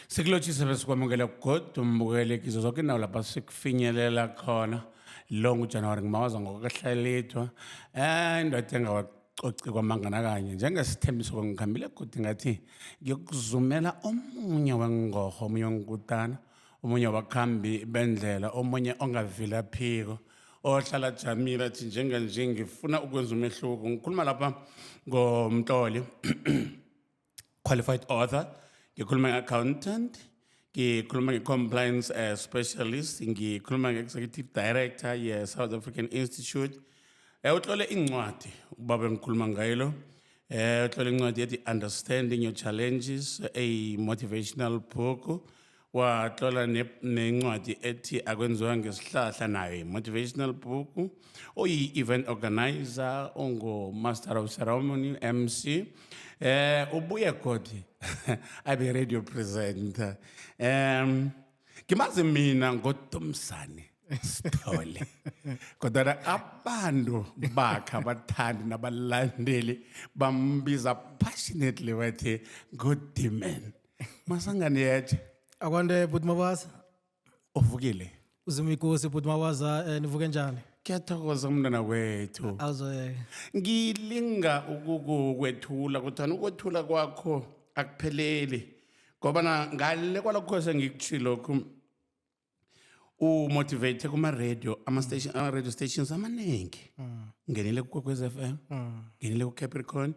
Sikulotshise besikwamukela kugoda umbukelekiso zonke indawo lapha sikufinyelela khona lo nguJanuwari ngimawaza ngokuhlelithwa indoda engawacoci kwamangana kanye njengesithembiso kwengikhambile godi ngathi ngiyokuzumela omunye wengorho omunye wengutana omunye wabakhambi bendlela omunye ongavilaphiko ohlala jamile athi njenganje ngifuna ukwenza umehluko ngikhuluma lapha ngomhloli qualified author, ngikhuluma accountant, ngikhuluma compliance specialist, ngikhuluma executive director ye South African Institute. Utlole incwadi ubaba ngikhuluma ngayilo. Utlole incwadi ethi Understanding Your Challenges, a motivational book. Watlola nencwadi ethi akwenziwa ngesihlahla nayo motivational book. Oyi event organizer, ongo master of ceremony, MC. Ubuye kodi abe radio presenter. Ngimazi mina ngoDumsane Sithole. Kodwa abantu bakhe abathandi nabalandeli bambiza passionately wathi good man. Masangane yathi Akwande bhuti Mabaza, uvukile. uzimikosi bhuti Mabaza, nivuke njani? Kuyathokoza umntwana wethu. Awuzoyeka. Ngilinga ukukwethula kuthana ukwethula kwakho akupheleli. Ngoba ngale kwalokho sengikuchilo lokhu umotivate kuma radio radio stations amaningi. Ngenile ku Kwekwezi FM, ngenile ku Capricorn,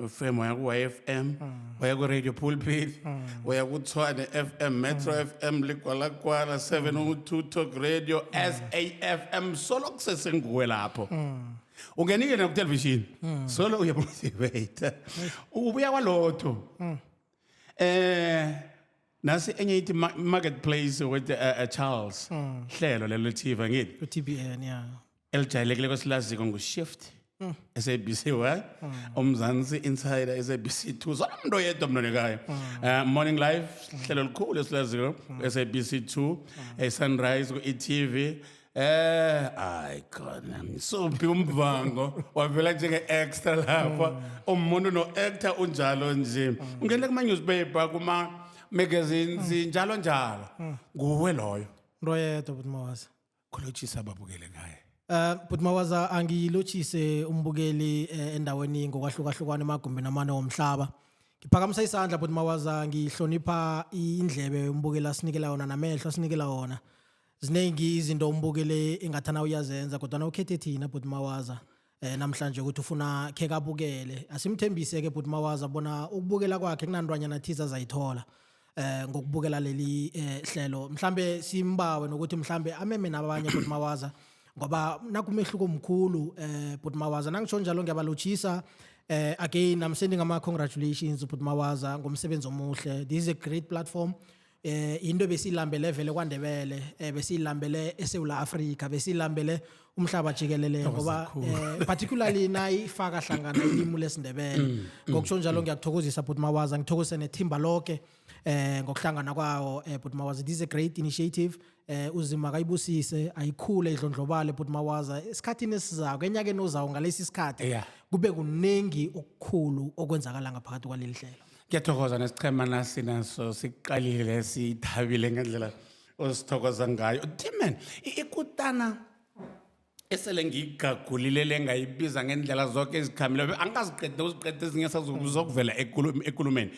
FM waya ku YFM, waya ku Radio Pulpit, waya ku Tshwane FM, Metro FM, Likwala 702 Talk Radio, SAFM, solo kusesenguwe lapho. Ungenike na ku television, solo uyamotivate. Ubuya kwalotho. Nasi enye ithi marketplace with Charles. Hlelo lelo TV ngithi. TBN, yeah. Elijayelekile kwesilazi ngushift. SABC 1, Umzansi Insider SABC 2. Zondo yedwa mntwana ekhaya. Morning Live hlelo likhulu esilazi SABC 2, Sunrise ku eTV. Ay khona msuphi umvango wavela njenge extra lapha umuntu no actor unjalo nje ungene kuma newspaper kuma magazines njalo njalo nguwe loyo Ndoyedwa bhuti Mabaza. kulotshisa ababukele ekhaya Bhuti Mabaza angilotshise umbukeli endaweni ngokwahlukahlukana emagumbini amane womhlaba. Ngiphakamisa isandla bhuti Mabaza, ngihlonipha indlebe umbukeli asinikela yona namehlo asinikela wona. Ziningi izinto umbukele engathana uyazenza kodwa ukhethe thina bhuti Mabaza namhlanje ukuthi ufuna khe kabukele. Asimthembise ke bhuti Mabaza bona ukubukela kwakhe kunandwanyana thiza azayithola ngokubukela leli hlelo. Mhlambe simbawe nokuthi mhlambe ameme nabanye bhuti Mabaza ngoba nakumehluko omkhulu bhuti Mabaza. Nangisho njalo ngiyabalotshisa again I'm sending ama congratulations bhuti Mabaza ngomsebenzi omuhle. This is a great platform. Into besilambele vele kwaNdebele besilambele eSouth Africa besilambele umhlaba jikelele ngoba particularly nayifaka hlangana ilimi lesindebele ngokusho njalo ngiyakuthokozisa bhuti Mabaza, ngithokozise nethimba lonke ngokuhlangana kwawo bhuti Mabaza. This is a great initiative. Uzima kayibusise ayikhule idlondlobale bhuti Mabaza esikhathini esizako enyakeni ozayo ngalesi sikhathi kube kuningi okukhulu okwenzakala ngaphakathi kwaleli hlelo. Kuyathokoza nesichema nasinaso siqalile sithabile ngendlela osithokoza ngayo. Timen ikutana esele ngigagulile lengayibiza ngendlela zonke ezikhamile angaziqede uziqede ezinye sazokuvela ekulumeni.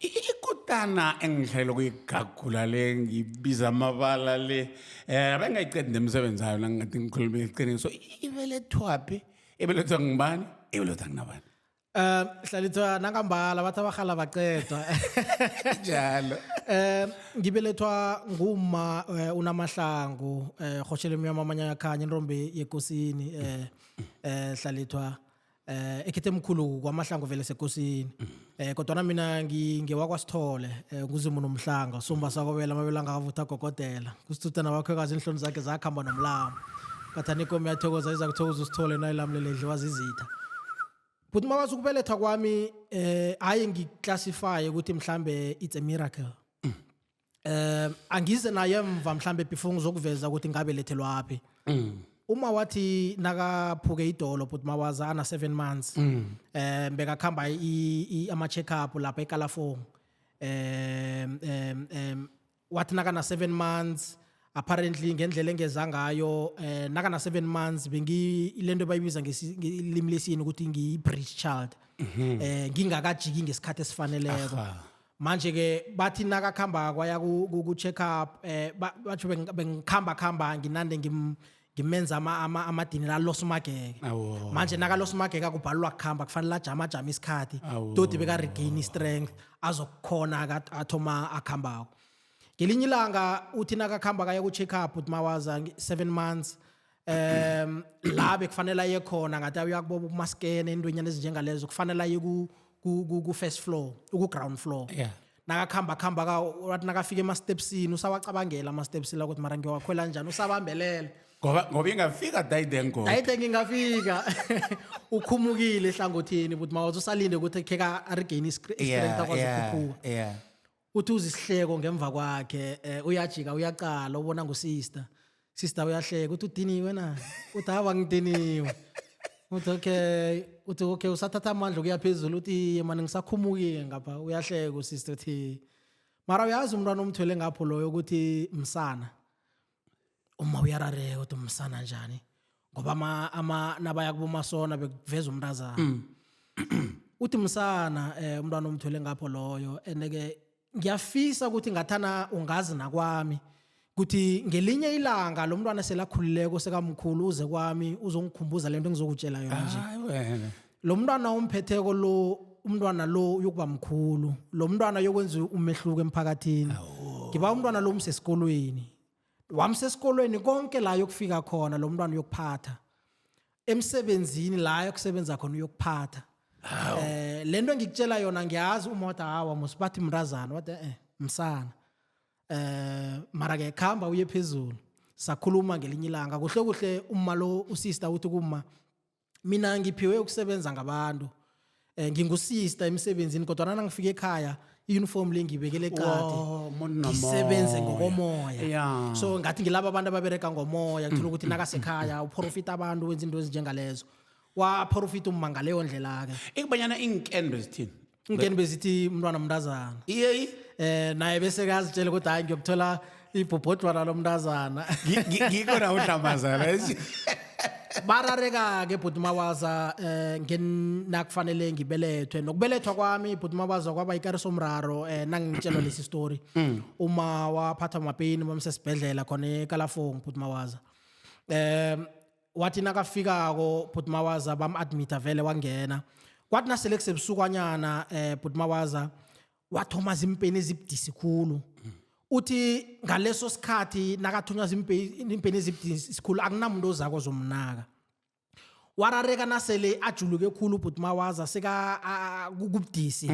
Ikutana engihlelo kuyigagula le ngibiza amabala le bengayiqede nemsebenzi yayo nangathi ngikhuluma iqiniso. Ibelethwaphi? Ibelethwa ngibani? Ibelethwa nginabani? Hlalithwa nangambala bathi abahala baqedwa njalo. Ngibelethwa nguma uNamahlangu Khotshele Myama amanya yakhanya intombi yekosini hlalithwa ekhethe emkhulu kwaMahlangu vele sekosini kodwa mina ngiwakwaSithole nguzimo nomhlanga somba sakwabela amabela angavutha gogodela kusithutha nabakhwekazi inhloni zakhe zakhamba nomlamo kathani inkomo yathokoza iza kuthokoza uSithole nayilamlele idliwa zizitha. Bhuti Mabaza ukubelethwa kwami hayi ngiclassify ukuthi mhlambe it's a miracle. Angize naye emva mhlambe before ngizokuveza ukuthi ngabelethelwa aphi. Uma wathi nakaphuke idolo bhuti Mabaza ana 7 months bekakhamba ama check up lapha eKalafong wathi nakana 7 months apparently ngendlela engeza ngayo nakana 7 months lento bayibiza ngelimi lesini ukuthi ngiyi-breech child ngingakajiki ngesikhathi esifaneleko manje ke bathi nakakhamba kwaya ku-check up bathi bengikhamba nginande ngimenza amadini la loss mageke manje naka loss mageke akubhalwa kukhamba kufanele ajama isikhathi todi beka regain strength azokukhona athoma akhambako ngelinye ilanga uthi nakakhamba kaya ku-check up uthi mawaza 7 months la bekufanele aye khona ngathi uyakuboba kumaskene entwenyana ezinjengalezo kufanele aye ku-first floor ku-ground floor nakakhamba wathi nakafika ema-stepsini usawacabangela ama-stepsi la ukuthi mara ngiyowakhwela njani usabambelela ngoba ingafika dayide ngingafika ukhumukile ehlangothini but mawaza usalinde ukuthi kheka aregain strength akwazi ukukhuphuka uthi uzisihleko ngemva kwakhe uyajika uyaqala ubona ngusister uyahleka uthi udiniwe na uthi hawa ngidiniwe uthi okay usathatha amandla kuya phezulu uthi manje ngisakhumukile ngapha uyahleka usister uthi mara uyazi umntwana omthwele ngapho loyo ukuthi msana uma uyarareka uthi msana njani ngoba nabaya kubomasona bekuveza umntazana uthi msana umntwana omthwele ngapho loyo eneke ngiyafisa ukuthi ngathana ungazi nakwami ukuthi ngelinye ilanga lo mntwana selakhulileko sekamkhulu uze kwami uzongikhumbuza lento engizokutshela yona nje lo mntwana omphetheko lo umntwana lo yokuba mkhulu lo mntwana yokwenza umehluko emphakathini ngiba umntwana lo umsesikolweni wamsesikolweni konke la yokufika khona lo mntwana uyokuphatha emsebenzini la yokusebenza khona uyokuphatha lento ngikutshela yona ngiyazi uma wathi hawa musibathi mrazana wathi msana mara ke khamba uye phezulu sakhuluma ngelinye ilanga kuhle uma lo usister uthi kuma mina ngiphiwe ukusebenza ngabantu ngingusista emsebenzini kodwa nangifika ekhaya i-uniform le ngibekele eqadi ngisebenze ngokomoya so ngathi ngilaba abantu ababereka ngomoya kuthola ukuthi nakasekhaya uprofita abantu wenza into ezinjengalezo waprofita uma ngaleyo ndlela ke ikubanyana inkendo zithini inkendo bezithi umntwana mntazana iyeyi naye bese kazitshela ukuthi hayi ngiyokuthola ibhobhodwana lomntazana ngikho na udlamazana barareka ke bhuti mawaza nakufanele ngibelethwe nokubelethwa kwami bhuti mawaza kwaba ikariso mraro nangitshelwa lesi story uma waphatha amapeni bamsesibhedlela khona eKalafong bhuti mawaza wathi nakafikako bhuti mawaza bam-admita vele wangena kwathi nasele kusebusukanyana bhuti mawaza wathoma zimpeni ezibudisi khulu uthi ngaleso sikhathi nakathunywa zimpeni ezibudisi khulu akunamuntu ozako zomnaka warareka nasele ajuluke khulu bhuti mawaza kubudisi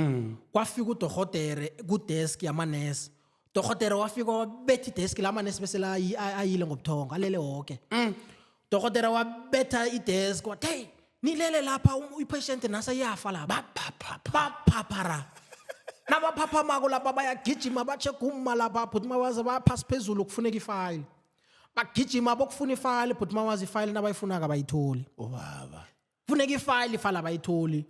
kwafika udohotere kudesk yamanesi dohotere wafika wabetha idesk lamanesi bese ayile ngobuthongo alele wonke dohotere wabetha idesk wathi hey nilele lapha ipatient nasa yafa la baphapara nabaphaphamako lapha bayagijima bacheka umma lapha bhuti mawaza baphasi phezulu kufuneka ifayili bagijima bokufuna ifayili bhuti mawaza ifayili nabayifunaka bayitholi baba kufuneka ifayili abayitholi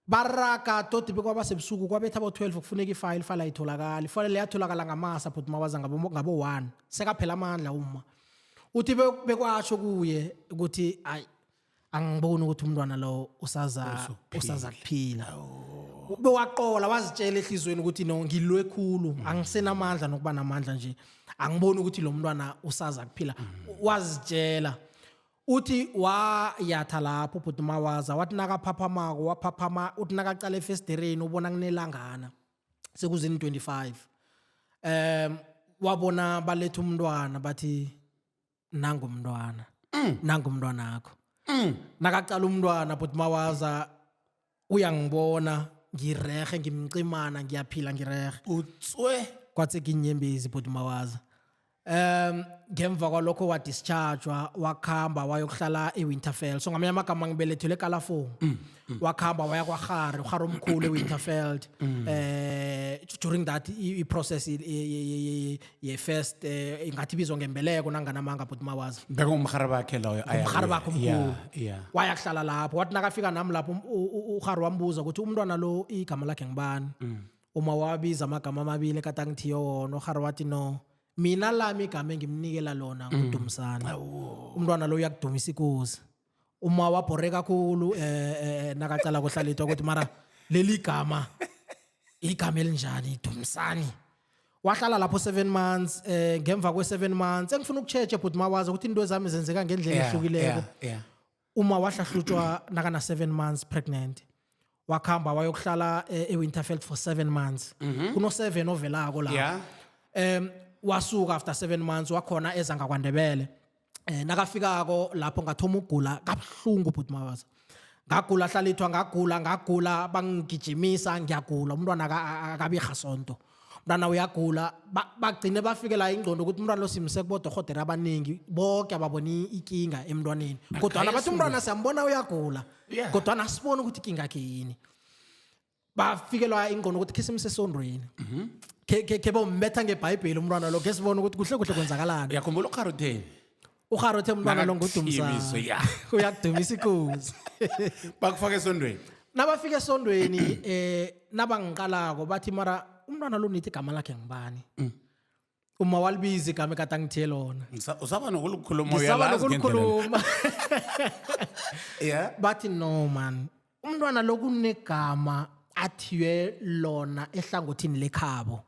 baraga toti bekwaba sebusuku kwabetha abo-12 kufuneka ifayili ayitholakali ifayili yatholakala ngamasa bhuti mawaza ngabo-1 sekaphela amandla uma uthi bekwatsho kuye ukuthi hayi angiboni ukuthi umntwana lo usaza kuphila bewaqola wazitshela ehlizweni ukuthi no ngilwe khulu angisenamandla nokuba namandla nje angiboni ukuthi lo mntwana usaza kuphila wazitshela uthi wayatha lapho bhuti mawaza wathi nakaphaphamako waphaphama uthi nakaqala efestereni ubona kunelangana sekuzini 25 wabona baletha umntwana bathi nangumntwana nangumntwanakho nakaqala umntwana bhuti mawaza uyangibona ngirehe ngimcimana ngiyaphila ngirehe utswe kwatse kinyembezi bhuti mawaza ngemva kwalokho wadischargewa wakhamba wayokuhlala eWinterfeld so ngamanye amagama ngibelethelwe eKalafong wakhamba waya kwaGhari omkhulu eWinterfeld during that process ye first ingathi bizwa ngembeleko nanganamanga bhuti mawaza beka umkhari bakhe loyo umkhari bakhe omkhulu wayakuhlala lapho wathi nakafika nami lapho uGhari wambuza ukuthi umntwana lo igama lakhe ngibani uma wabiza amagama amabili kade angithiyo wona uHari wathi no mina lami igama engimnikela lona nguDumisani umntwana lo uyakudumisa ikosi uma wabhore kakhulu nakacala kohlalethwa ukuthi mara leli gama igama elinjani Dumisani wahlala lapho 7 months ngemva kwe7 months engifuna ukuchecha but mawazi ukuthi into zami zenzeka ngendlela ehlukileko uma wahlahlutshwa nakana 7 months pregnant wakhamba wayokuhlala eWinterfeld for 7 months kuno 7 ovelako la wasuka after 7 months wakhona eza ngakwaNdebele nakafikako lapho ngathoma ukugula kabuhlungu but mawazi ngagula hlalithwa ngagula bangigijimisa ngiyagula umntwana akabiha sonto umntwana uyagula bagcine bafike la ingqondo ukuthi umntwana lo simse kubo dokotela abaningi bonke ababoni ikinga emntwaneni kodwa bathi umntwana siyambona uyagula kodwa nasibona ukuthi ikinga yakhe yini bafikelwa ingqondo ukuthi kisimse esondweni ke bombetha ngeBhayibheli umntwana lo ke sibona ukuthi kuhle kwenzakalana yakhumbula uGarothe umntwana lo nguDumisani uyakudumisa ikosi bakufaka esondweni nabafika esondweni nabangiqalako bathi mara umntwana lo nithi igama lakhe ngibani uma walibiza igama ekade angithiye lona usaba nokulukhuluma uyalazi ngendlela bathi no man umntwana lo kunegama athiwe lona ehlangothini lekhabo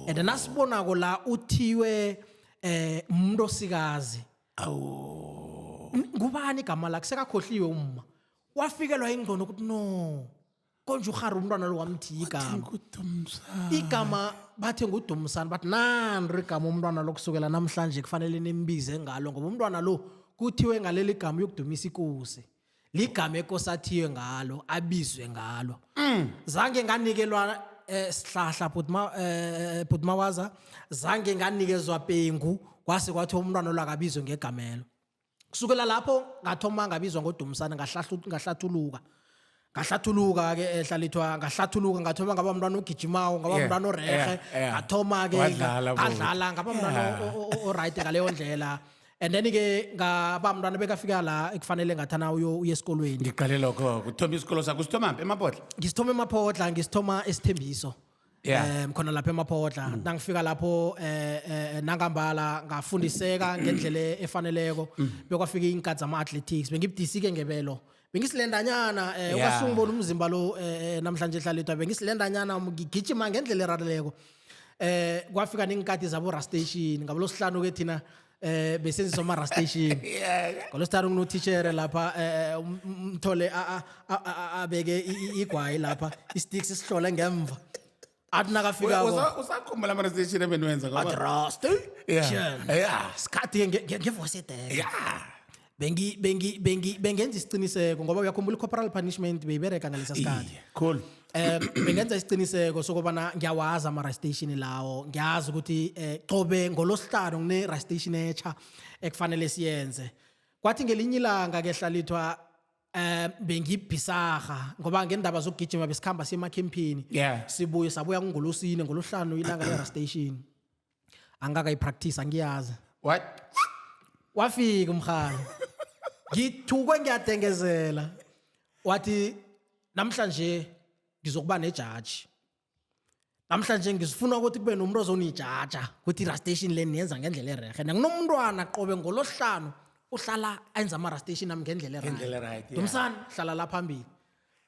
and nasibonako la uthiwe umuntu osikazi ngubani igama lakhe sekakhohliwe uma wafikelwa ingqondo ukuthi no konje uGari umntwana lo wamthiya igama bathe nguDumisani bathi nandri igama umntwana lo kusukela namhlanje kufanele nembize ngalo ngoba umntwana lo kuthiwe ngaleli gama uyokudumisa ikosi ligama enkosi athiwe ngalo abizwe ngalo zange nganikelwa sihlahla but mawaza zange nganikezwa pengu kwase kwathi umntwana lo akabizwe ngegamelo kusukela lapho ngathoma ngabizwa ngoDumisani ngahlathuluka ke ehlalithwa ngahlathuluka ngathoma ngaba umntwana ogijimayo ngaba umntwana orehe ngathoma ke ngadlala ngaba umntwana oright ngaleyo ndlela and then ke ngaba umntwana bekafika la ekufanele ngathana uye esikolweni ngiqale lokho kuthoma isikolo sakho usithoma eMaphodla ngisithoma eMaphodla ngisithoma esithembiso khona lapha eMaphodla nangifika lapho nangambala ngafundiseka ngendlela efaneleko bekwafika inkatsi ama athletics bengibudisi ke ngebelo bengisilendanyana kwasungibona umzimba lo namhlanje ehlalethwa bengisilendanyana ngigijima ngendlela erarileko kwafika ningikati zabo rastation ngabo losihlanu ke thina besenziswa ama rastation ngolosithathu kuno teacher lapha umthole abeke igwayi lapha isticks isihlole ngemva athi nakafikako usakhumbula ama station ebenwenza ngoba rastation sikhathi ngevosedeke bengenza isiqiniseko ngoba uyakhumbula corporal punishment beyibereka ngalesa sikhathi cool bengenza isiqiniseko sokubana ngiyawazi ama station lawo ngiyazi ukuthi qobe ngolosihlanu kune station echa ekufanele siyenze kwathi ngelinye ilanga ke hlalithwa bengibhisaga ngoba ngendaba zokugijima besikhamba semakhempini sibuye sabuya ngolosine ngolosihlanu ilanga le station angaka ipractice angiyazi what wafika umkhalo ngithukwe ngiyadengezela wathi namhlanje ngizokuba nejaji namhlanje ngizifuna ukuthi kube nomuntu ozonijaja ukuthi rastation le niyenza ngendlela erehe nanginomntwana qobe ngolosihlanu uhlala enza ama rastation ami ngendlela right Dumisani hlala la phambili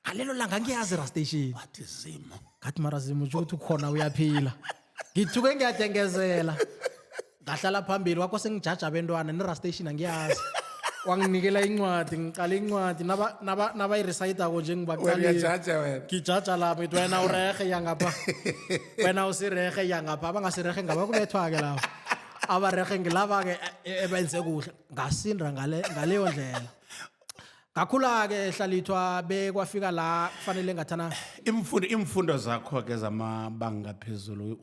ngalelo langa ngiyazi rastation wathi zimo ngathi marazimo ukuthi ukhona uyaphila ngithuke ngiyadengezela ngahlala phambili wakho sengijaja abantwana nerastation angiyazi wanginikela incwadi ngiqala incwadi naba irecite ko nje ngijaja wena ngijaja lapha ngithi wena urehe yangapha wena usirehe yangapha abangasirehe ngaba kubethwa ke lapha abarehe ngilaba ke ebenze kuhle ngasinda ngaleyo ndlela kakhula ke hlalithwa bekwafika la kufanele ngathana imfundo zakho ke zamabanga phezulu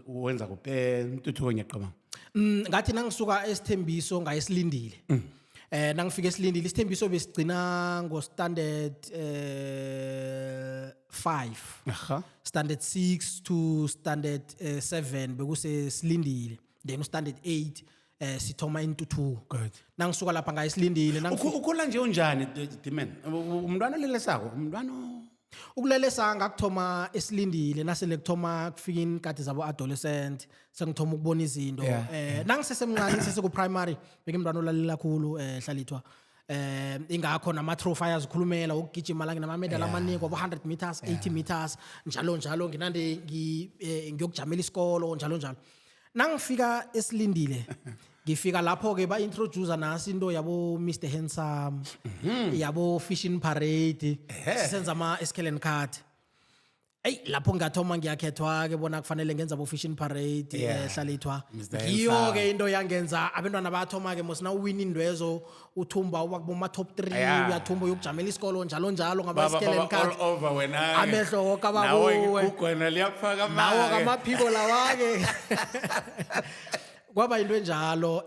wenza kuphe intuthuko ngiyaqaba ngathi nangisuka esithembiso ngayesilindile nangifika esilindile isithembiso besigcina ngo standard 5 standard 6 to standard 7 bekuse silindile then standard 8 sithoma intuthuko good nangisuka lapha ngayisilindile ukhula nje unjani Dimen umntwana lelesako umntwana ukulelesa ngakuthoma esilindile nasele kuthoma kufika inkadi zabo adolescent sengithoma ukubona izinto nangisesemncane ngisese ku primary bekimntwana olalela kakhulu hlalithwa ingakho nama trophy ayazikhulumela ukugijima la nginama medal amaningi obo 100 meters 80 meters njalo nginande ngiyokujamela isikolo njalo nangifika esilindile ngifika lapho ke ba introduce nasi into yabo Mr Handsome yabo fishing parade sisenza ama escalent card lapho ngathoma ngiyakhethwa ke bona kufanele ngenza abo fishing parade hlalithwa ngiyo ke into yangenza abantwana bathoma ke mosina uwin indwezo uthumba uba kuma top 3 uyathumba uyokujamela isikolo njalo ngaba escalent card all over wena amehlo wonke ababo ugwena liyafaka amanga nawo kamaphiko lawake kwaba into enjalo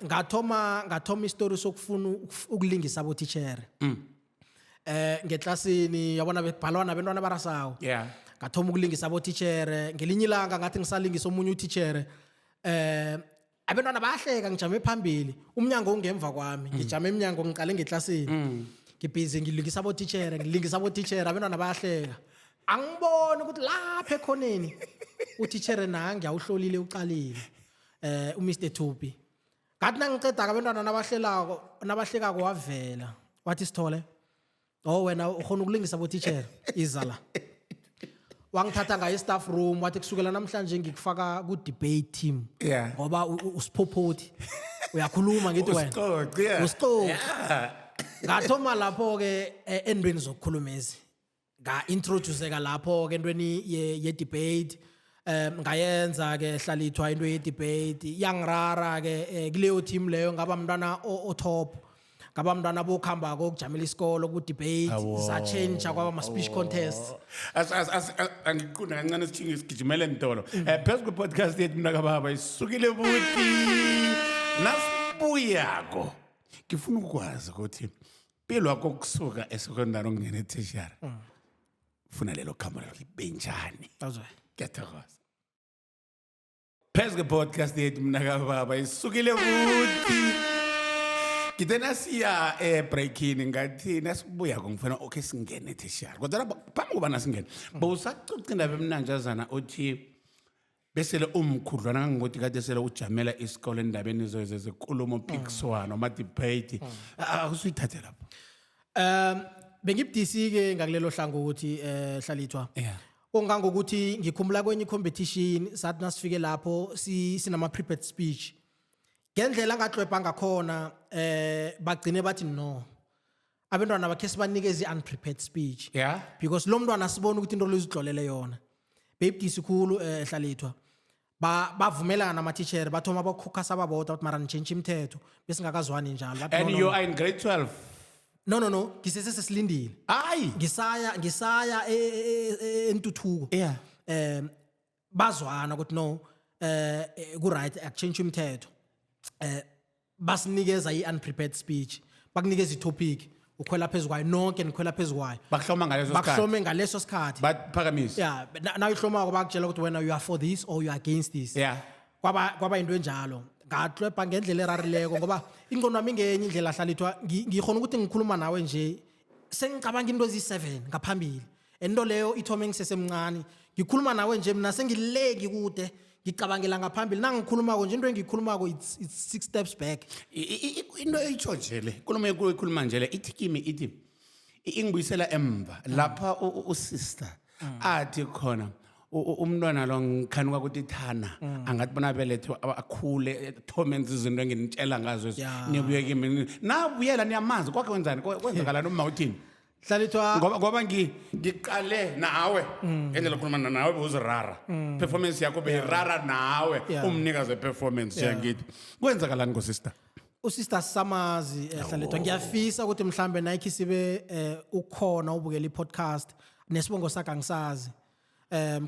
ngathoma istory sokufuna ukulingisa abo teacher ngeklasini yabona bebhalwa nabantwana barasawo ngathoma ukulingisa abo teacher ngelinye ilanga ngathi ngisalingisa omunye u teacher abantwana bahleka ngijame phambili umnyango ungemva kwami ngijame eminyango ngiqale ngeklasini ngibhizi ngilingisa abo teacher abantwana bahleka angiboni ukuthi lapha ekhoneni u teacher nangi awuhlolile uqalile uMr Thupi ngathi nangiceda abantwana nabahlekako wavela wathi Sithole wena ukhona ukulingisa abo teacher izala wangithatha ngaye staff room wathi kusukela namhlanje ngikufaka ku debate team ngoba usiphophoti uyakhuluma ngithi wena usixoxe ngathoma lapho ke endweni zokukhulumezi nga introduceka lapho ke endweni ye debate ngayenza ke hlalithwa into ye debate yangirara ke kuleyo team leyo ngaba mntwana o top ngaba mntwana bokhamba kokujamela isikolo ku debate sa change kwaba ma speech contest angiqunda kancane sithinga isigijimele ntolo phezulu podcast yethu mna kababa isukile buti nasibuyako ngifuna ukwazi ukuthi impilo yakho kusuka esecondary ungena etertiary ufuna lelo khamera libenjani azwe ngiyathokoza phezulu podcast yethu mna kababa isukile buti Kitena siya breaking ngathi nasibuya ngifuna okay singene etertiary kodwa phambi kuba nasingene bowusacucinda bemnanjazana othi besele umkhudlwana ngokuthi kade sele ujamela isikole endabeni zezinkulumo mpikiswano ama debate akusuyithathe lapho bengibudisi ke ngakulelo hlango ukuthi hlalithwa ongangokuthi ngikhumbula kwenye competition sathi nasifike lapho sinama prepared speech ngendlela ngahlwepha ngakhona bagcine bathi no abantwana bakhe sibanikeze unprepared speech because lo mntwana sibona ukuthi into lozidlolele yona bebudisi khulu hlalithwa bavumelana nama teacher bathoma bakukhukhasa babodwa ukuthi mara nichange imithetho besingakazwani njalo and you are in grade 12 no ngisesesilindile hayi ngisaya entuthuko bazwana ukuthi no ku right exchange imithetho basinikeza i-unprepared speech bakunikeza i-topic ukhwela phezulu kwayo nonke nikhwela phezulu kwayo bakuhlome ngaleso sikhathi baphakamisa na ihlomako bakutshela ukuthi wena you are for this or you are against this kwaba into enjalo ngahlwepha ngendlela erarileko ngoba ingqondo wami ngenye indlela hlalithwa ngikhona ukuthi ngikhuluma nawe nje sengicabanga into ezi7 ngaphambili into leyo ithome ngisesemncane ngikhuluma nawe nje mina sengileki kude ngicabangela ngaphambili nangikhulumako nje into engikhulumako it's 6 steps back into etsho nje le inkulumo ekhuluma nje le ithi kimi ithi ingibuyisela emva lapha usister athi khona umntwana lo ngikhanuka ukuthi thana angathi bona belethwe akhule thomens izinto enginitshela ngazo nibuye kimi nabuyela niyamazi kwakhe wenzani kwenzakala noma uthini hlalithwa ngoba ngiqale nawe ngendlela khuluma nawe uzirara performance yakho beyirara nawe umnikazi weperformance ngiyakithi kwenzakalani ngosister usister Samazi hlalithwa ngiyafisa ukuthi mhlambe Nike sibe ukhona ubukela i-podcast nesibongo sakhe angisazi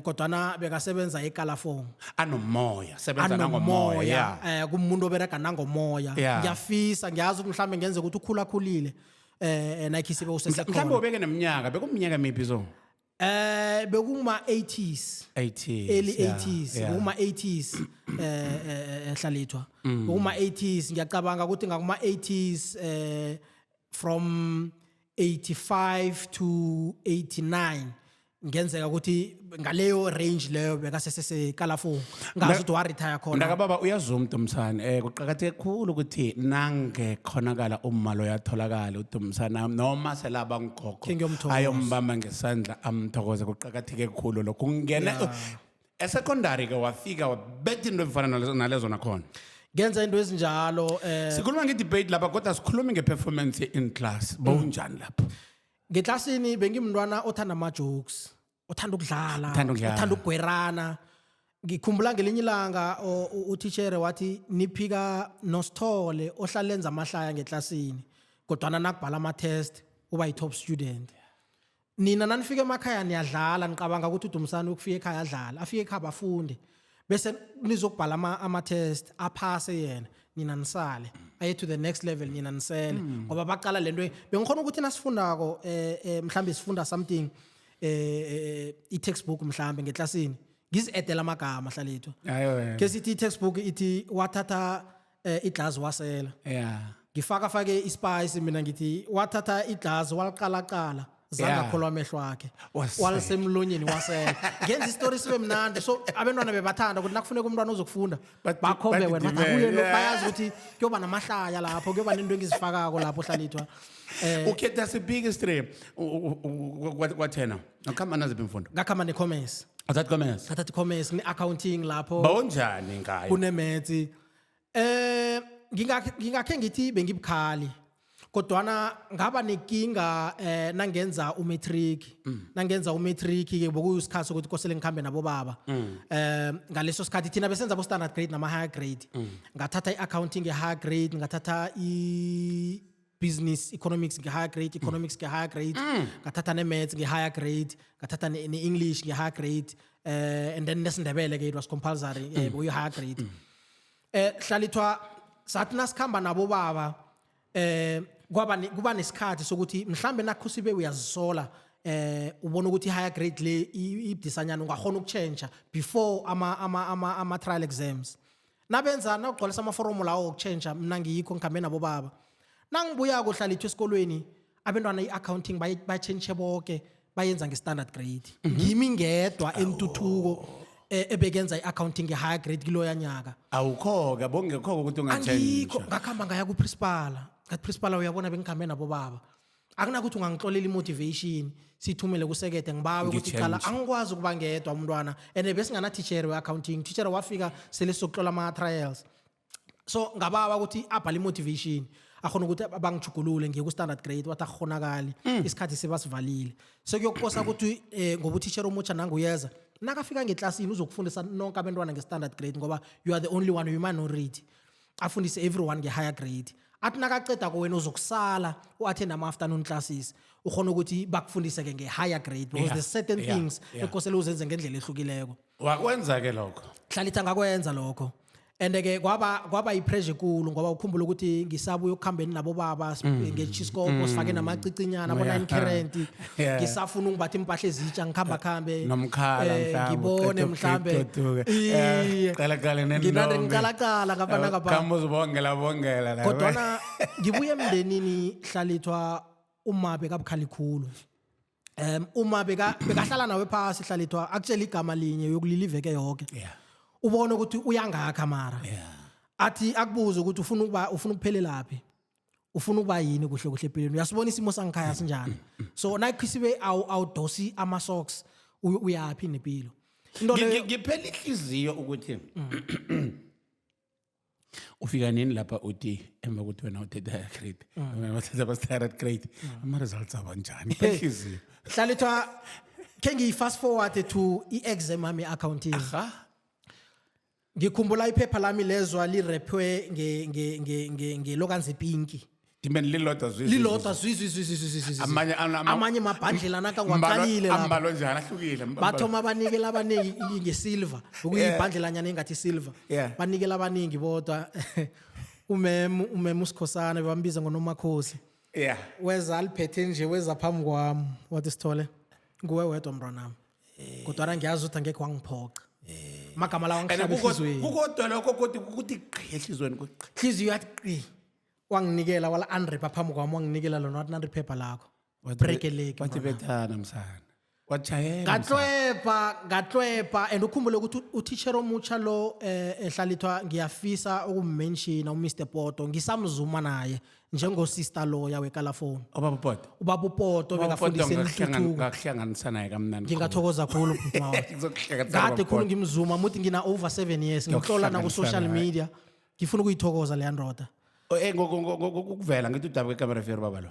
kodwana bekasebenza eKalafong anomoya sebenza nangomoya kumuntu obereka nangomoya ngiyafisa ngiyazi ukuthi mhlambe ngenze ukuthi ukhulakhulile Nike sibe usesekhona mhlambe ubeke neminyaka bekumnyaka miphi so bekuma 80s early 80s kuma 80s hlalithwa kuma 80s ngiyacabanga ukuthi ngakuma 80s from 85 to 89 ngenzeka ukuthi ngaleyo range leyo bekasese Kalafong ngazi ukuthi wa retire khona. Ndakababa uyazuma uDumsana kuqhakatheke kakhulu ukuthi nange khonakala uma lo yatholakala uDumsana noma selaba ngikhokho ayombamba ngesandla amthokoze kuqhakatheke kakhulu lokho kungena esecondary ke wafika wabetha into efana nalezo nakhona. Ngenza into ezinjalo sikhuluma ngedebate lapha kodwa sikhuluma ngeperformance in class bawunjani lapha. Ngeclassini bengimntwana othanda ama jokes, othanda ukudlala, othanda ukugwerana. Ngikhumbula ngelinye ilanga utitchere wathi niphika noSithole ohlalenza amahlaya ngeclassini kodwa nakubhala ama test uba yi-top student. Nina nanifika emakhaya niyadlala niqabanga ukuthi uDumsana ukufika ekhaya adlala afike ekhaya bafunde bese nizokubhala ama test aphase yena nina nisale aye to the next level nina nisele ngoba baqala lento bengikhona ukuthi nasifundako mhlambe sifunda something i-textbook mhlambe ngeclassini ngizi-edela amagama hlalethwa ke sithi i-textbook ithi wathatha iglass wasela ngifake ispice mina ngithi wathatha iglass waliqalaqala zangakholwa amehlo akhe walisemlonyeni wasela ngenza istory sibe mnandi so abantwana bebathanda ukuthi nakufuneka umntwana uzokufunda bakhombe wena bathakuye lo bayazi ukuthi kuyoba namahlaya lapho kuyoba nento engizifakako lapho hlalithwa ukhetha sibhike stream kwathena ngakhamba naziphi imfundo ngakhamba ne-commerce athathi commerce ne-accounting lapho bawunjani ngayo kunemetsi ngingakhe ngithi bengibukhali kodwana ngaba nenkinga nangenza umatric ke bokuyisikhathi ukuthi kosele ngikhambe nabo baba ngaleso sikhathi thina besenza abo standard grade nama higher grade ngathatha i-accounting nge-higher grade ngathatha business economics nge-higher grade economics nge-higher grade ngathatha ne-maths nge-higher grade ngathatha ne-english nge-higher grade and then nesindebele ke it was compulsory boyi-higher grade hlalithwa sathi nasikhamba nabo baba kuba nesikhathi sokuthi mhlambe nakho sibe uyazisola ubona ukuthi higher grade le ibdisanyana ungakhona ukuchange before ama trial exams nabenza nawugcwalisa ama form lawo okuchange mina ngiyikho ngikhambe nabo baba nangibuya kohlalithwa esikolweni abantwana i-accounting bayichange bonke bayenza nge-standard grade ngimi ngedwa entuthuko ebekenza i-accounting nge-higher grade kiloya nyaka awukho-ke bongekho ukuthi ungachange ngakhamba ngaya ku-principal ngathi principal uyabona bengikhambe nabo baba akunakuthi ungangixolela i-motivation sithumele kusekede ngibawe ukuthi qala angikwazi ukuba ngedwa umntwana and besingana teacher we-accounting teacher wafika sele sokutlola ama-trials so ngabawa ukuthi abhale i-motivation akhona ukuthi bangijugulule ngiye ku-standard grade wathi akukhonakali isikhathi sebasivalile sekuyokukosa ukuthi ngoba utitshera omutsha nanguyeza nakafika ngeclassini uzokufundisa nonke abantwana nge-standard grade ngoba you are the only one you-minority afundise everyone nge-higher grade athi nakaceda kowena uzokusala u-attend ama-afternoon classes ukhona ukuthi bakufundise-ke nge-higher grade because there's certain things ekosele uzenze ngendlela ehlukileko wakwenza-ke lokho hlalithwa ngakwenza lokho and-ke kwaba yi-pressure kulu ngoba ukhumbula ukuthi ngisabuya ukuhambeni nabo baba nge-chiscopo sifake namacicinyana abo-9 current ngisafuna ungibatha impahla ezitsha ngikhamba-khambe ngibone mhlambe nginande ngicalacala ngapha kodwana ngibuye emndenini hlalithwa umabe kabukhali khulu uma bekahlala nawe phasi hlalithwa akutshela igama linye yokulila iveke yonke ubona ukuthi uyangakha mara athi akubuze ukuthi ufuna ukuphelelaphi ufuna ukuba yini kuhle kuhle empilweni uyasibona isimo sangikhaya sinjani so nakhisibe awudosi ama-socks uyaphi nempilo ngiphela ihliziyo ukuthi ufika nini lapha uthi emva ukuthi wena uthethe higher grade wathethe aba-standard grade ama-results abanjani ihliziyo hlalithwa khe ngiyi-fast forward to i-exam ami accounting ngikhumbula iphepha lami lezwa lirepwe ngelokanze pinki dimeni lilodwa zwi amanye mabhandlela nakangwaqalile ambalo njani ahlukile bathoma banikela abaningi ngesilver ukuyibhandlelanyana engathi silver banikela abaningi bodwa umem usikhosana bambiza ngonomakhosi weza aliphethe nje weza phambi kwami wathi Sithole nguwe wedwa mntwanami kodwa ngiyazi ukuthi angeke wangiphoqa magama lawo ngihlaba ehlizweni kukodwa lokho kodwa ukuthi qhi ehlizweni hliziyo yathi qhi wanginikela wala unwrap phambi kwami wanginikela lona wathi nanti iphepha lakho break a leg wathi mfana. bethana msana wachayela ngatlwebha and ukhumbule ukuthi utitsher omutsha lo ehlalithwa ngiyafisa ukummention uMr Poto ngisamzuma naye njengosister loya wekalafoni obaba Poto ubaba uPoto bekafundisa enhluthuko ngakuhlanganisa naye kamnandi ngingathokoza kakhulu bhuti mawa kade khulu ngimzuma muthi ngina over 7 years ngihlola na ku social media ngifuna ukuyithokoza le ndoda ngokuvela ngithi udaba kwekamera feri baba lo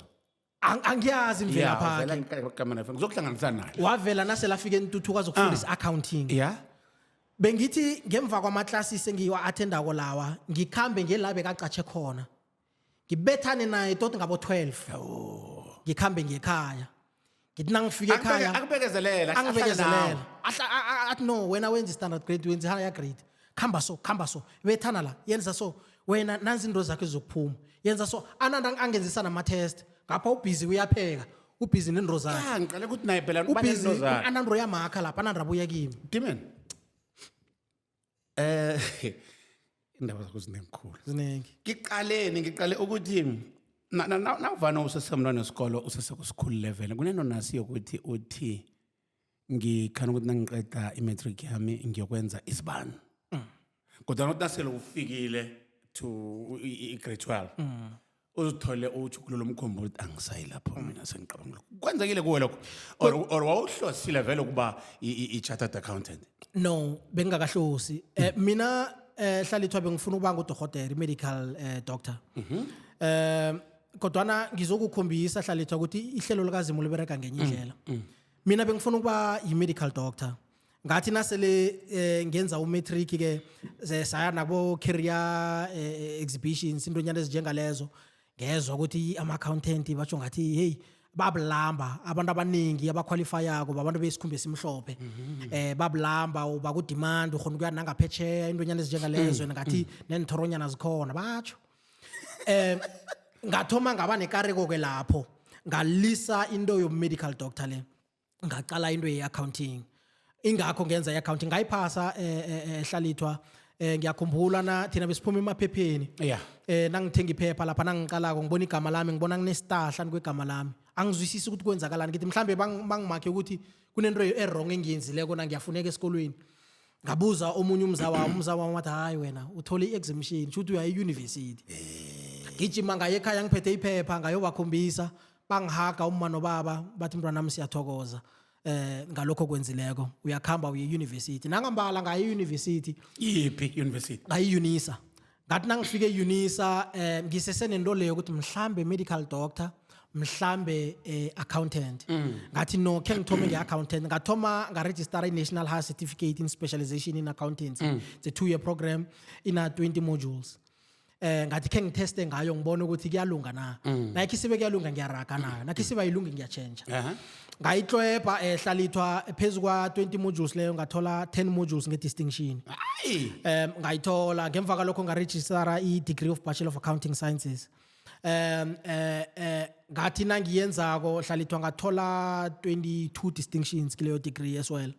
angiyazi imvela phakhe vela kamera feri ngizokuhlanganisa naye wavela nasela afike entuthuka azokufundisa accounting yeah bengithi ngemva kwamaklassi sengiwa attendako lawa ngikhambe ngelabe kacatshe khona ngibethane naye tot ngabo 12 ngikhambe ngekhaya ngithi nangifike ekhaya akubekezelela angibekezelela athi no wena wenza standard grade wenza higher grade khamba so bethana la yenza so wena nansi into zakhe zokuphuma yenza so ananda angenzisa nama test ngapha ubhizi uyapheka ubhizi nendro zakhe ngicela ukuthi naye phela ubhizi anandro yamakha lapha anandra buya kimi Dimen indaba zakho zinenkulu zinengi ngiqale ukuthi nawuvana usesemntwana wesikolo usesekusikhulu level kunento nasi yokuthi uthi ngikhana ukuthi nangiqeda i-matric yami ngiyokwenza isibani kodwa nokuthi nasele ufikile to i-grade 12 uzithole ujukulo lomkhombo ukuthi angisayilapho mina sengiqabanga kwenzekile kuwe lokho or wawuhlosile vele ukuba i-chartered accountant no bengingakahlosi mina hlalithwa bengifuna ukuba ngudokotela i-medical doctor kodwana ngizokukhombisa hlalithwa ukuthi ihlelo likaZimu libereka ngenye indlela mina bengifuna ukuba i-medical doctor ngathi nasele ngenza umatric ke saya nabo career exhibitions intonyana ezinjengalezo ngezwe ukuthi ama accountant batsho ngathi hey babulamba abantu abaningi abaqualifyako babantu besikhumbe simhlophe babulamba uba ku demand ukhona ukuya nangaphetsheya intonyana ezinjengalezo ngathi nenithoronyana zikhona batsho ngathoma ngaba nekareko ke lapho ngalisa into yo medical doctor le ngaqala into ye accounting ingakho ngenza i-accounting ngayiphasa hlalithwa ngiyakhumbula na thina besiphuma emaphepheni yeah nangithenga iphepha lapha nangiqalako ngibona igama lami ngibona kunestahla kwegama lami angizwisisi ukuthi kwenzakalani ngithi mhlambe bangimakhe ukuthi kunento e-wrong engiyenzileko na ngiyafuneka esikolweni ngabuza omunye umza wami wathi hayi wena uthole i-exemption futhi uya e-university ngijima ngaye ekhaya ngiphethe iphepha ngayobakhombisa bangihaga umma nobaba bathi mntwana nami siyathokoza ngalokho kwenzileko uyakhamba uye university nangambala ngaye university yiphi university ngayi-UNISA ngathi nangifike e-UNISA ngisesenento leyo ukuthi mhlambe medical doctor mhlambe accountant ngathi no khe ngithome nge-accountant ngathoma ngaregistera i-national higher certificate in specialization in accountancy it's a 2-year program ina 20 modules ngathi khe ngitheste ngayo ngibone ukuthi kuyalunga na nakhe sibe kuyalunga ngiyaraga nayo nakhe siba yilunga ngiyatshentsha ngayitlwebha hlalithwa phezu kwa 20 modules leyo ngathola 10 modules nge-distinction ngayithola ngemva kalokho ngaregistera i-degree of bachelor of accounting sciences ngathi nangiyenzako hlalithwa ngathola 22 distinctions kileyo degree as well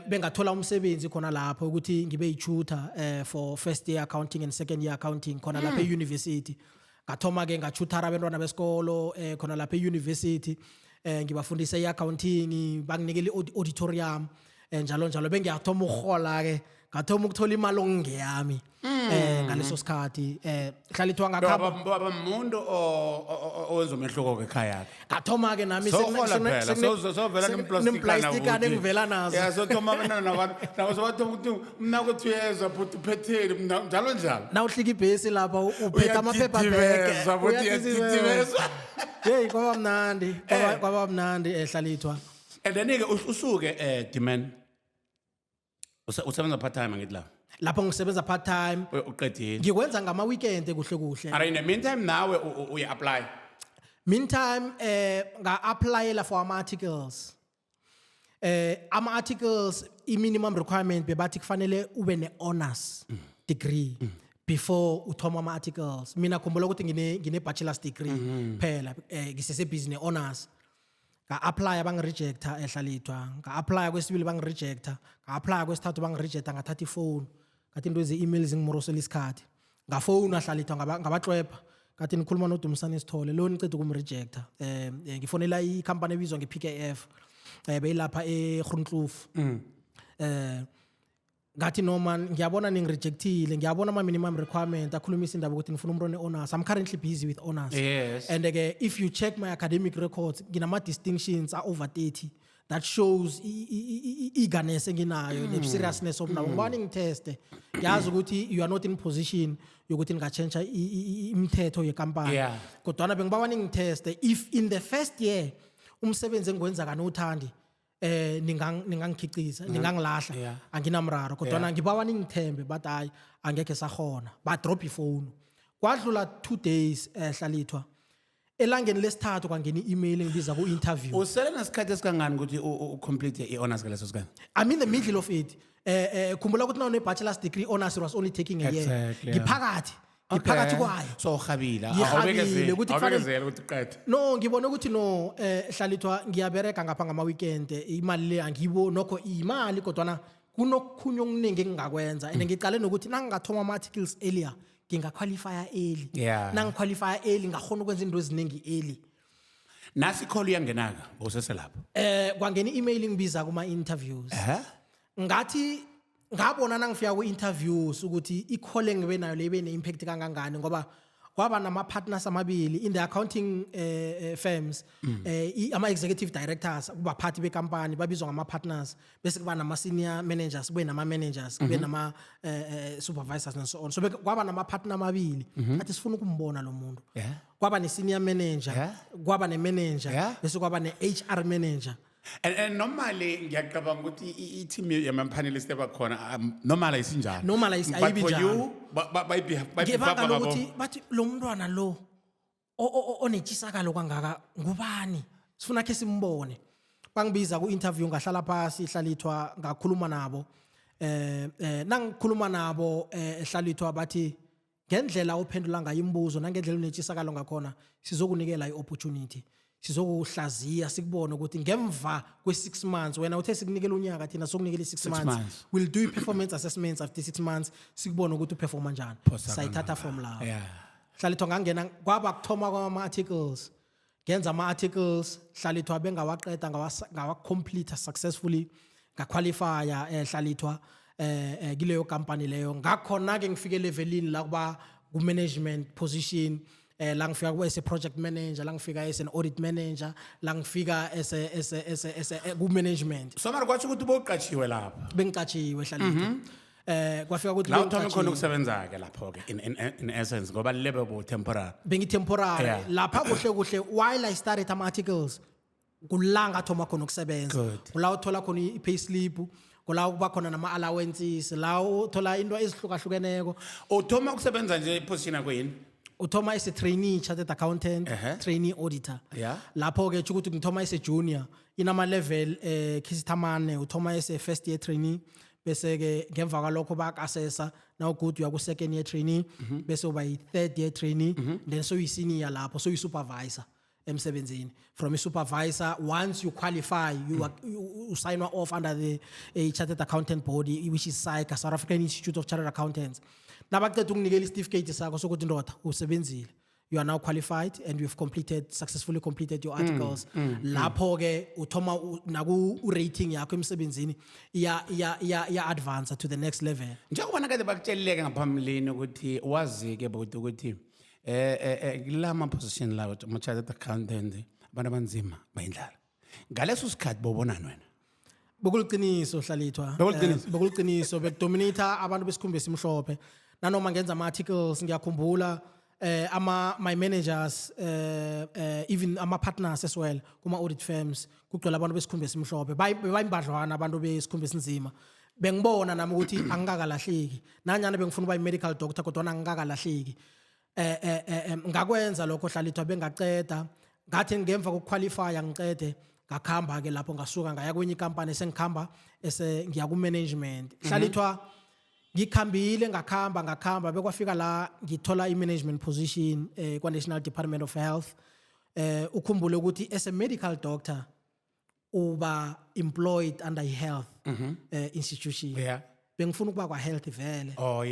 bengathola umsebenzi khona lapho ukuthi ngibe yi-tutor for first year accounting and second year accounting khona lapha e-university ngathoma ke ngatutara abantwana besikolo khona lapha e-university ngibafundisa i-accounting banginikele i-auditorium njalo bengiyathoma ukuhola ke ngathoma ukuthola imali okungeyami ngaleso sikhathi hlalithwa ngakhamba baba umuntu owenza umehluko ke ekhaya ngathoma ke nami sovela nemplastikana engivela nazo yeah so thoma abantwana nabantu nawo sobathi ukuthi mna kuthi uyezwa but uphethele njalo nawuhlika ibhesi lapha uphethe amaphepha bag uyathitiveza hey kwaba mnandi hlalithwa and then ke usuke Dimen usebenza part time ngithi lapho ngisebenza part time uqedile ngikwenza ngama weekend kuhle are in the meantime nawe uya apply meantime nga applyela for ama articles ama articles i-minimum requirement bebathi kufanele ube ne-honors degree before uthoma ama articles mina khumbula ukuthi ngine bachelor's degree phela ngisesebhizi ne-honors nga-apply bangirejecta hlalithwa nga-apply kwesibili bangirejecta nga-apply kwesithathu bangirejecta ngathatha ifoni ngathi into ezi-email zingimorosela isikhathi ngafowuna hlalithwa ngabatlwebha ngathi nikhuluma noDumisani Sithole lo nicede ukumrejecta ngifonela ikhampani ebizwa ngePKF beyilapha eGroenkloof ngathi noma ngiyabona ningirejectile ngiyabona ama minimum requirement akhulumisa indaba ukuthi ngifuna umuntu honors. I'm currently busy with honors. Yes. And if you check my academic records nginama distinctions are over 30 that shows eagerness enginayo ne seriousness of now ngibani ngiteste ngiyazi ukuthi you are not in position yokuthi ngachange imithetho yekampani kodwa bengibawa ningiteste if in the first year umsebenzi engwenza kanothandi ningangikhiciza ningangilahla anginamraro kodwa ngibawa ningithembe but hayi angeke sakhona ba drop iphone kwadlula 2 days Hlalithwa elangeni lesithathu kwangena i-email ngibiza ku interview usele nesikhathi esikangani ukuthi complete i-honors ngaleso sikhathi? I'm in the middle of it khumbula ukuthi now bachelor's degree honors was only taking a year ngiphakathi kwayo so uhabile Ngihabile ukuthi awubekezele ukuthi qede no ngibona ukuthi no Hlalithwa ngiyabereka ngapha ngama weekend imali le angibo nokho imali kodwa kunokukhunyo okuningi engingakwenza and ngiqale nokuthi nangingathoma ama articles earlier ngingaqualifya early nangiqualifya early ngakhona ukwenza into eziningi early nasi call uyangenaka usese lapho kwangena i-email ngibiza kuma interviews ngathi ngabona nangifika ku interviews ukuthi i-call engibe nayo lebe ne impact kangangani ngoba kwaba nama partners amabili in the accounting firms ama executive directors kuba phathi bekampani babizwa ngama partners bese kuba nama senior managers kube nama managers kube nama supervisors and so on so kwaba nama partner amabili athi sifuna ukumbona lo muntu kwaba ne senior manager kwaba ne manager bese kwaba ne HR manager and normally ngiyacabanga ukuthi i-team yama-panelist abakhona normally isinjalo normally ayibinjalo bayibhifaba ukuthi bathi lo mntwana lo onetshisakalo kangaka ngubani sifuna ke simbone bangibiza ku interview ngahlala phansi Hlalithwa ngakhuluma nabo nangikhuluma nabo Hlalithwa bathi ngendlela ophendula ngayo imibuzo nangendlela unetshisakalo ngakhona sizokunikela i-opportunity sizokuhlaziya sikubona ukuthi ngemva kwe6 months wena uthe sikunikela unyaka thina sokunikela i6 months we'll do performance assessments after 6 months sikubona ukuthi uperforma kanjani sayithatha from lapho Hlalithwa ngangena kwaba kuthoma kwama articles ngenza ama articles Hlalithwa bengawaqeda ngawa complete successfully ngaqualify Hlalithwa kileyo company leyo ngakhona ke ngifike levelini la kuba ku management position la ngifika ku project manager la ngifika as an audit manager la ngifika as ku management so mara kwathi ukuthi boqatshiwe lapha bengiqatshiwe Hlalithwa kwafika ukuthi la uthome khona ukusebenza ke lapho ke in essence ngoba lebe bo temporary bengi temporary lapha kuhle while I started ama articles kulanga thoma khona ukusebenza kula uthola khona i pay slip kula kuba khona nama allowances la uthola into ezihlukahlukeneko uthoma ukusebenza nje iposition yakho yini uthoma as a trainee chartered accountant trainee auditor lapho ke ukuthi ngithoma as a junior inama level kisithamane uthoma as a first year trainee bese ke ngemva kwalokho baka-assessa now good uya ku second year trainee bese uba yi third year trainee then so yi senior lapho so yi supervisor emsebenzini from a supervisor once you qualify you sign off under the chartered accountant body which is SAICA South African Institute of Chartered Accountants nabaqeda ukunikela certificate sakho sokuthi ndoda usebenzile you are now qualified and you've successfully completed your articles lapho ke uthoma naku rating yakho emsebenzini ya advance to the next level njengoba kade bakutsheleke ngaphambilini ukuthi wazi ke ukuthi kulama position lawo ama chartered accountant abantu abanzima bayindlala ngaleso sikhathi bobonana wena bokuliqiniso Hlalithwa bokuliqiniso bekudominator abantu besikhumbe simhlophe nanoma ngenza ama articles ngiyakhumbula my managers even ama partners as well kuma audit firms kugcwele abantu besikhumbe simhlophe bayimbadlwana abantu besikhumbe sinzima bengibona nami ukuthi angikakalahleki nanyana bengifuna ukuba i-medical doctor kodwa angikakalahleki ngakwenza lokho Hlalithwa bengaqeda ngathi ngemva kokuqualifya ngiqede ngakhamba ke lapho ngasuka ngaya kwenye company sengikhamba ngiya ku management Hlalithwa ngikhambile ngakhamba bekwafika la ngithola i-management position kwa National Department of Health ukhumbule ukuthi as a medical doctor uba employed under health institution bengifuna ukuba kwa health vele oh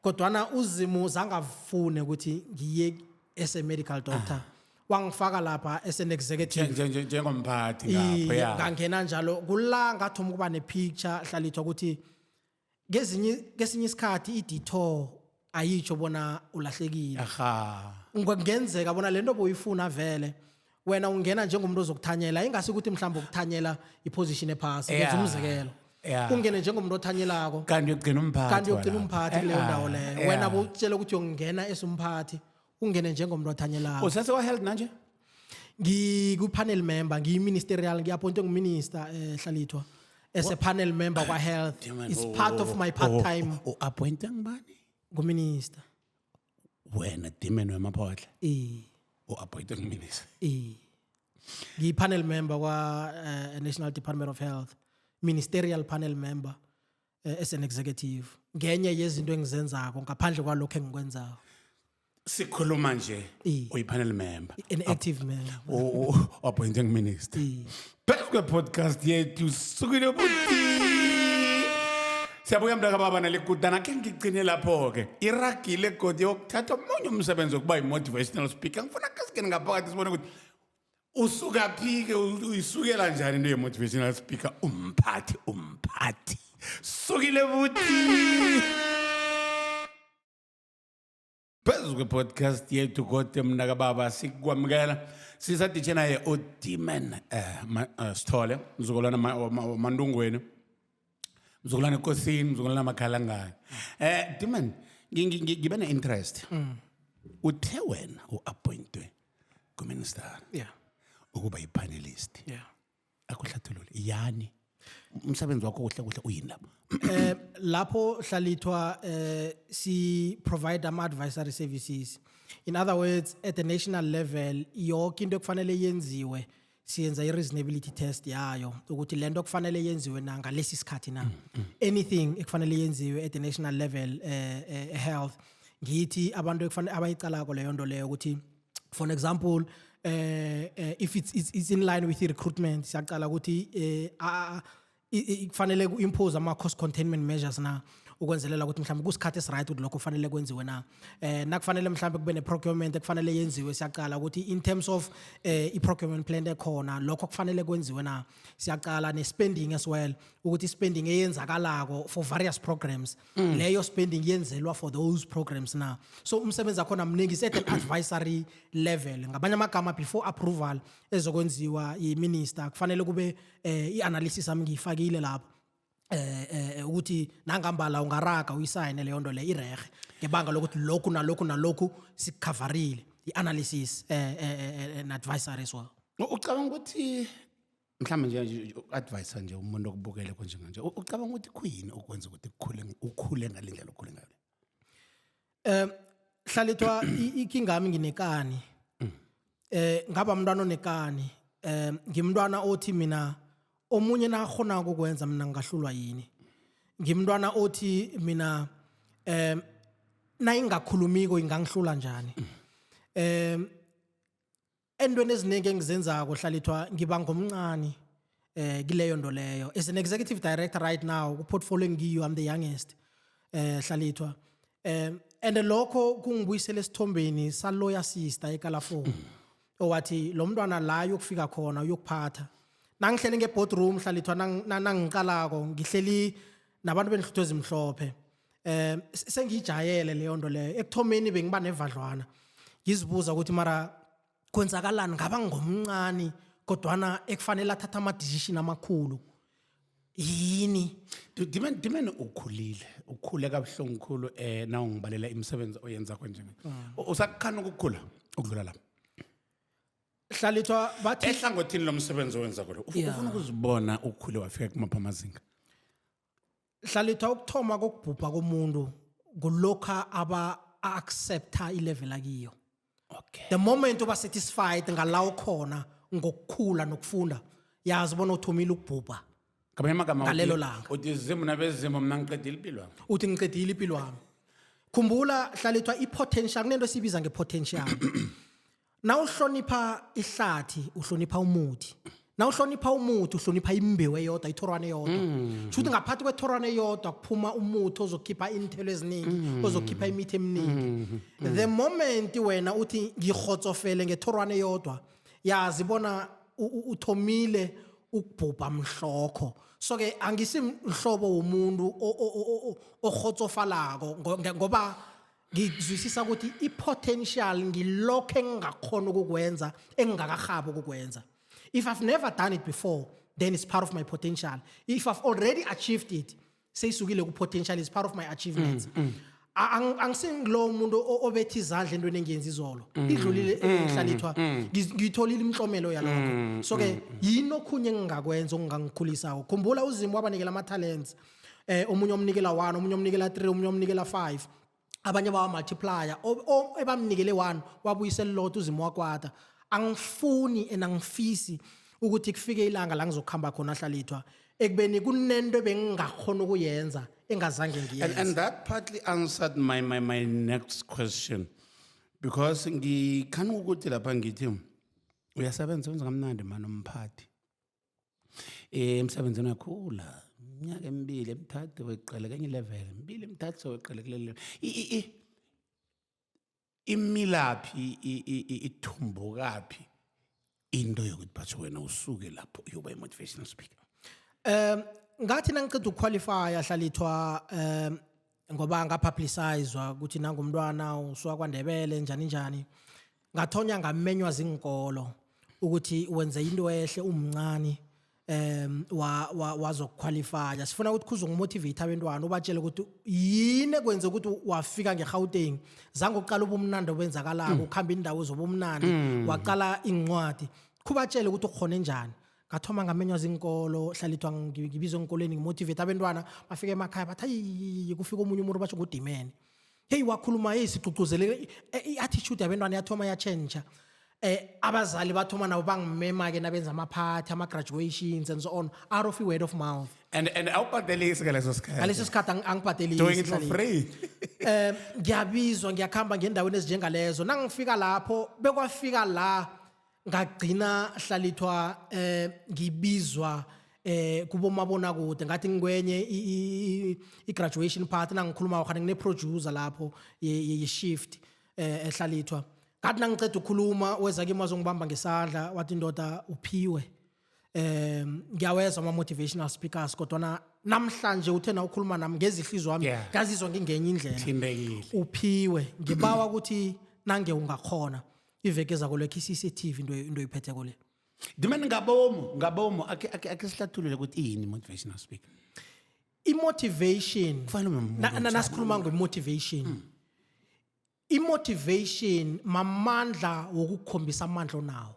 kodwa uzimo zangafune ukuthi ngiye as a medical doctor wangifaka lapha as an executive Njengomphathi ngapho ya. ngangena njalo kula ngathoma ukuba nepicture hlalithwa ukuthi kesinye isikhathi i-detour ayitsho bona ulahlekile Aha. ngenzeka bona lento boyifuna vele wena ungena njengomuntu ozokuthanyela ingasi ukuthi mhlawumbe ukuthanyela iposition ephasi ngenza umzekelo ungene njengomuntu othanyelako Kanti uyogcina umphathi kuleyo ndawo leyo wena bowutshela ukuthi uyongena esumphathi ungene njengomuntu othanyelako Usase wa health manje? Ngiku-panel member ngiyi-ministerial ngiyi-appointe ngu-minister hlalithwa as a panel member kwa-health it's part of my part-time U-appointe ngibani? ku-minister Wena Dimeni wemaphodla u-appointe nguminister. ngiyi-panel member kwa-National Department of Health ministerial panel member as an executive ngenye yezinto engizenzako ngaphandle kwalokho engikwenzako Sikhuluma nje uyi-panel member. an active member U-appointe nguminister. Phezu kwe-podcast yethu sukile buti. Siyabuya mntaka baba nalikudana ke ngigcine lapho-ke iragile godi yokuthatha omunye umsebenzi wokuba yi-motivational speaker ngifuna kasikeni ngaphakathi sibone ukuthi usuka phi-ke uyisukela njani into ye-motivational speaker umphathi sukile buti phezu kwe-podcast yethu kodwa mntaka baba sikwamukela sisaditshe naye uDimen Sithole mzukulwana wamandungweni mzukulwana enkosini mzukulwana makhalangane Dimen ngibe ne-interest uthe wena u-appointwe kuminister ukuba yi-panelist akuhlathulule yani umsebenzi wakho kuhle uyini lapho lapho hlalithwa si provide ama-advisory services in other words at the national level yonke into ekufanele yenziwe siyenza i-reasonability test yayo ukuthi lento kufanele yenziwe na ngalesi sikhathi na anything ekufanele yenziwe at the national level health ngithi abantu ekufanele abayicalako leyo nto leyo ukuthi for example if it's in line with recruitment siyaqala ukuthi kufanele ku-impose ama-cost containment measures na ukwenzelela ukuthi mhlawumbe kusikhathi esiright ukuthi lokho kufanele kwenziwe na nakufanele mhlawumbe kube ne-procurement ekufanele yenziwe siyaqala ukuthi in terms of i-procurement plan ekhona lokho kufanele kwenziwe na siyaqala ne-spending as well ukuthi i-spending eyenzakalako for various programs leyo spending yenzelwa for those programs na so umsebenzi akhona mningi is at an advisory level ngabanye amagama before approval ezokwenziwa yi-minister kufanele kube i-analysis ami ngiyifakile lapho ukuthi nangambala ungaraga uyisayine leyo nto le irehe ngebanga lokuthi lokhu nalokhu sikukavarile i-analysis and advisory as well. Ucabanga ukuthi mhlawumbe nje advice nje umuntu okubukele konje kanje ucabanga ukuthi kuyini okwenza ukuthi ukhule ngalendlela okhule ngayo hlalithwa ikingami nginekani ngaba umntwana onekani ngimntwana othi mina omunye nakhona ukwenza mina ngahlulwa yini ngimntwana othi mina na ingakhulumiko ingangihlula njani endweni eziningi engizenzako hlalithwa ngiba ngomncane kileyo nto leyo as an executive director right now ku portfolio ngiyo I'm the youngest hlalithwa and lokho kungibuyisela esithombeni sa lawyer sister eKalafo owathi lo mntwana la yokufika khona uyokuphatha nangihleli nge-boardroom hlalithwa nangiqalako ngihleli nabantu benhluthu ezimhlophe sengiyijayele leyo nto leyo ekuthomeni bengiba nevadlwana ngizibuza ukuthi mara kwenzakalani ngaba ngomncane kodwana ekufanele athatha ama-decision amakhulu yini Dimen ukhule kabuhlungu khulu na ungibalela imisebenzi oyenza konje usakukhana ukukhula ukudlula lapha hlalithwa bathi ehlangothini lomsebenzi owenza kodwa ufuna ukuzibona ukhule wafika kumapha amazinga hlalithwa ukuthoma kokubhubha komuntu kulokha aba-accepta ilevel akiyo the moment uba satisfied ngalawo khona ngokukhula nokufunda yazi bona uthomile ukubhubha ngamanye amagama ngalelo langa uthi izimo nabezimo mina ngiqedile impilo yami uthi ngiqedile impilo yami khumbula hlalithwa i-potential kunento esibiza nge-potential na uhlonipha ihlathi uhlonipha umuthi na uhlonipha umuthi uhlonipha imbewu eyodwa ithorwane eyodwa futhi ngaphathi kwethorwane eyodwa kuphuma umuthi ozokhipha inthelo eziningi ozokhipha imithi eminingi the moment wena uthi ngikhotsofele ngethorwane eyodwa yazi bona uthomile ukubhubha mhlokho so ke angisimhlobo womuntu okhotsofalako ngoba ngizwisisa ukuthi ipotential ngilokho engakhona ukukwenza engingakahaba ukukwenza. If I've never done it before, then it's part of my potential. If I've already achieved it, seyisukile ku potential is part of my achievements. Angisingilo umuntu obethi izandla entweni engiyenza izolo. Idlulile ehlalithwa. Ngitholile imhlomelo yalokho. So ke yini okhunye engingakwenza okungangikhulisako. Khumbula uZimu wabanikela ama talents. Omunye omnikela 1, omunye omnikela 3, omunye omnikela 5. Abanye bawa multiplier ebamnikele 1 wabuyisela lot uZimu wakwata. Angifuni enangifisi ukuthi kufike ilanga la ngizokhamba khona hlalithwa ekubeni kunento ebengingakhona ukuyenza engazange ngiyenze. And that partly answered my next question because ngikhana ukuthi lapha ngithi uyasebenza kamnandi manje umphathi emsebenzini wakhula iminyaka emibili emithathu weqele kenye level 2 emithathu weqele kule level imilaphi ithumbukapi into yokuthi bathi wena usuke lapho uyoba motivational speaker. Ngathi nangiceda ukuqualify hlalithwa ngoba ngapublicizewa ukuthi nangumntwana usuka kwaNdebele njani ngathonya ngamenywa zinkolo ukuthi wenze into ehle umncane wazokuqualifya sifuna ukuthi kuzokumotivate abantwana ubatshele ukuthi yini kwenze ukuthi wafika ngeGauteng zange uqala ubumnandi obenzakalako ukhamba indawo zobumnandi waqala incwadi kubatshele ukuthi ukhona njani ngathoma ngamenywa zinkolo hlalithwa ngibizwe enkoleni ngimotivate abantwana bafike emakhaya bathi hayi kufika umunye umuntu basho ngudimene hey wakhuluma yesicucuzele iattitude yabantwana yathoma ya change abazali bathoma nabo bangimema ke nabenza amaphathi ama graduations and so on out of word of mouth and awubhadelisi ngaleso sikhathi ngaleso sikhathi angibhadelisi doing it for free ngiyabizwa ngiyakhamba ngendaweni ezinjengalezo nangifika lapho bekwafika la ngagcina hlalithwa ngibizwa kubomabona kude ngathi ngikwenye I graduation party nangikhuluma khona ngine producer lapho ye shift ehlalithwa ngathi nangiceda ukukhuluma weza ke mazongibamba ngesandla wathi indoda uphiwe ngiyaweza ama motivational speakers kodwa namhlanje uthena ukhuluma nami ngezihlizo wami ngazizwa ngingenye indlela uphiwe ngibawa ukuthi nange ungakhona iveke zakho leCCTV into iphethe kole dimani ngabomo ake sihlathulule ukuthi yini motivational speaker. Imotivation nasikhuluma ngemotivation imotivation mamandla wokukhombisa amandla onawo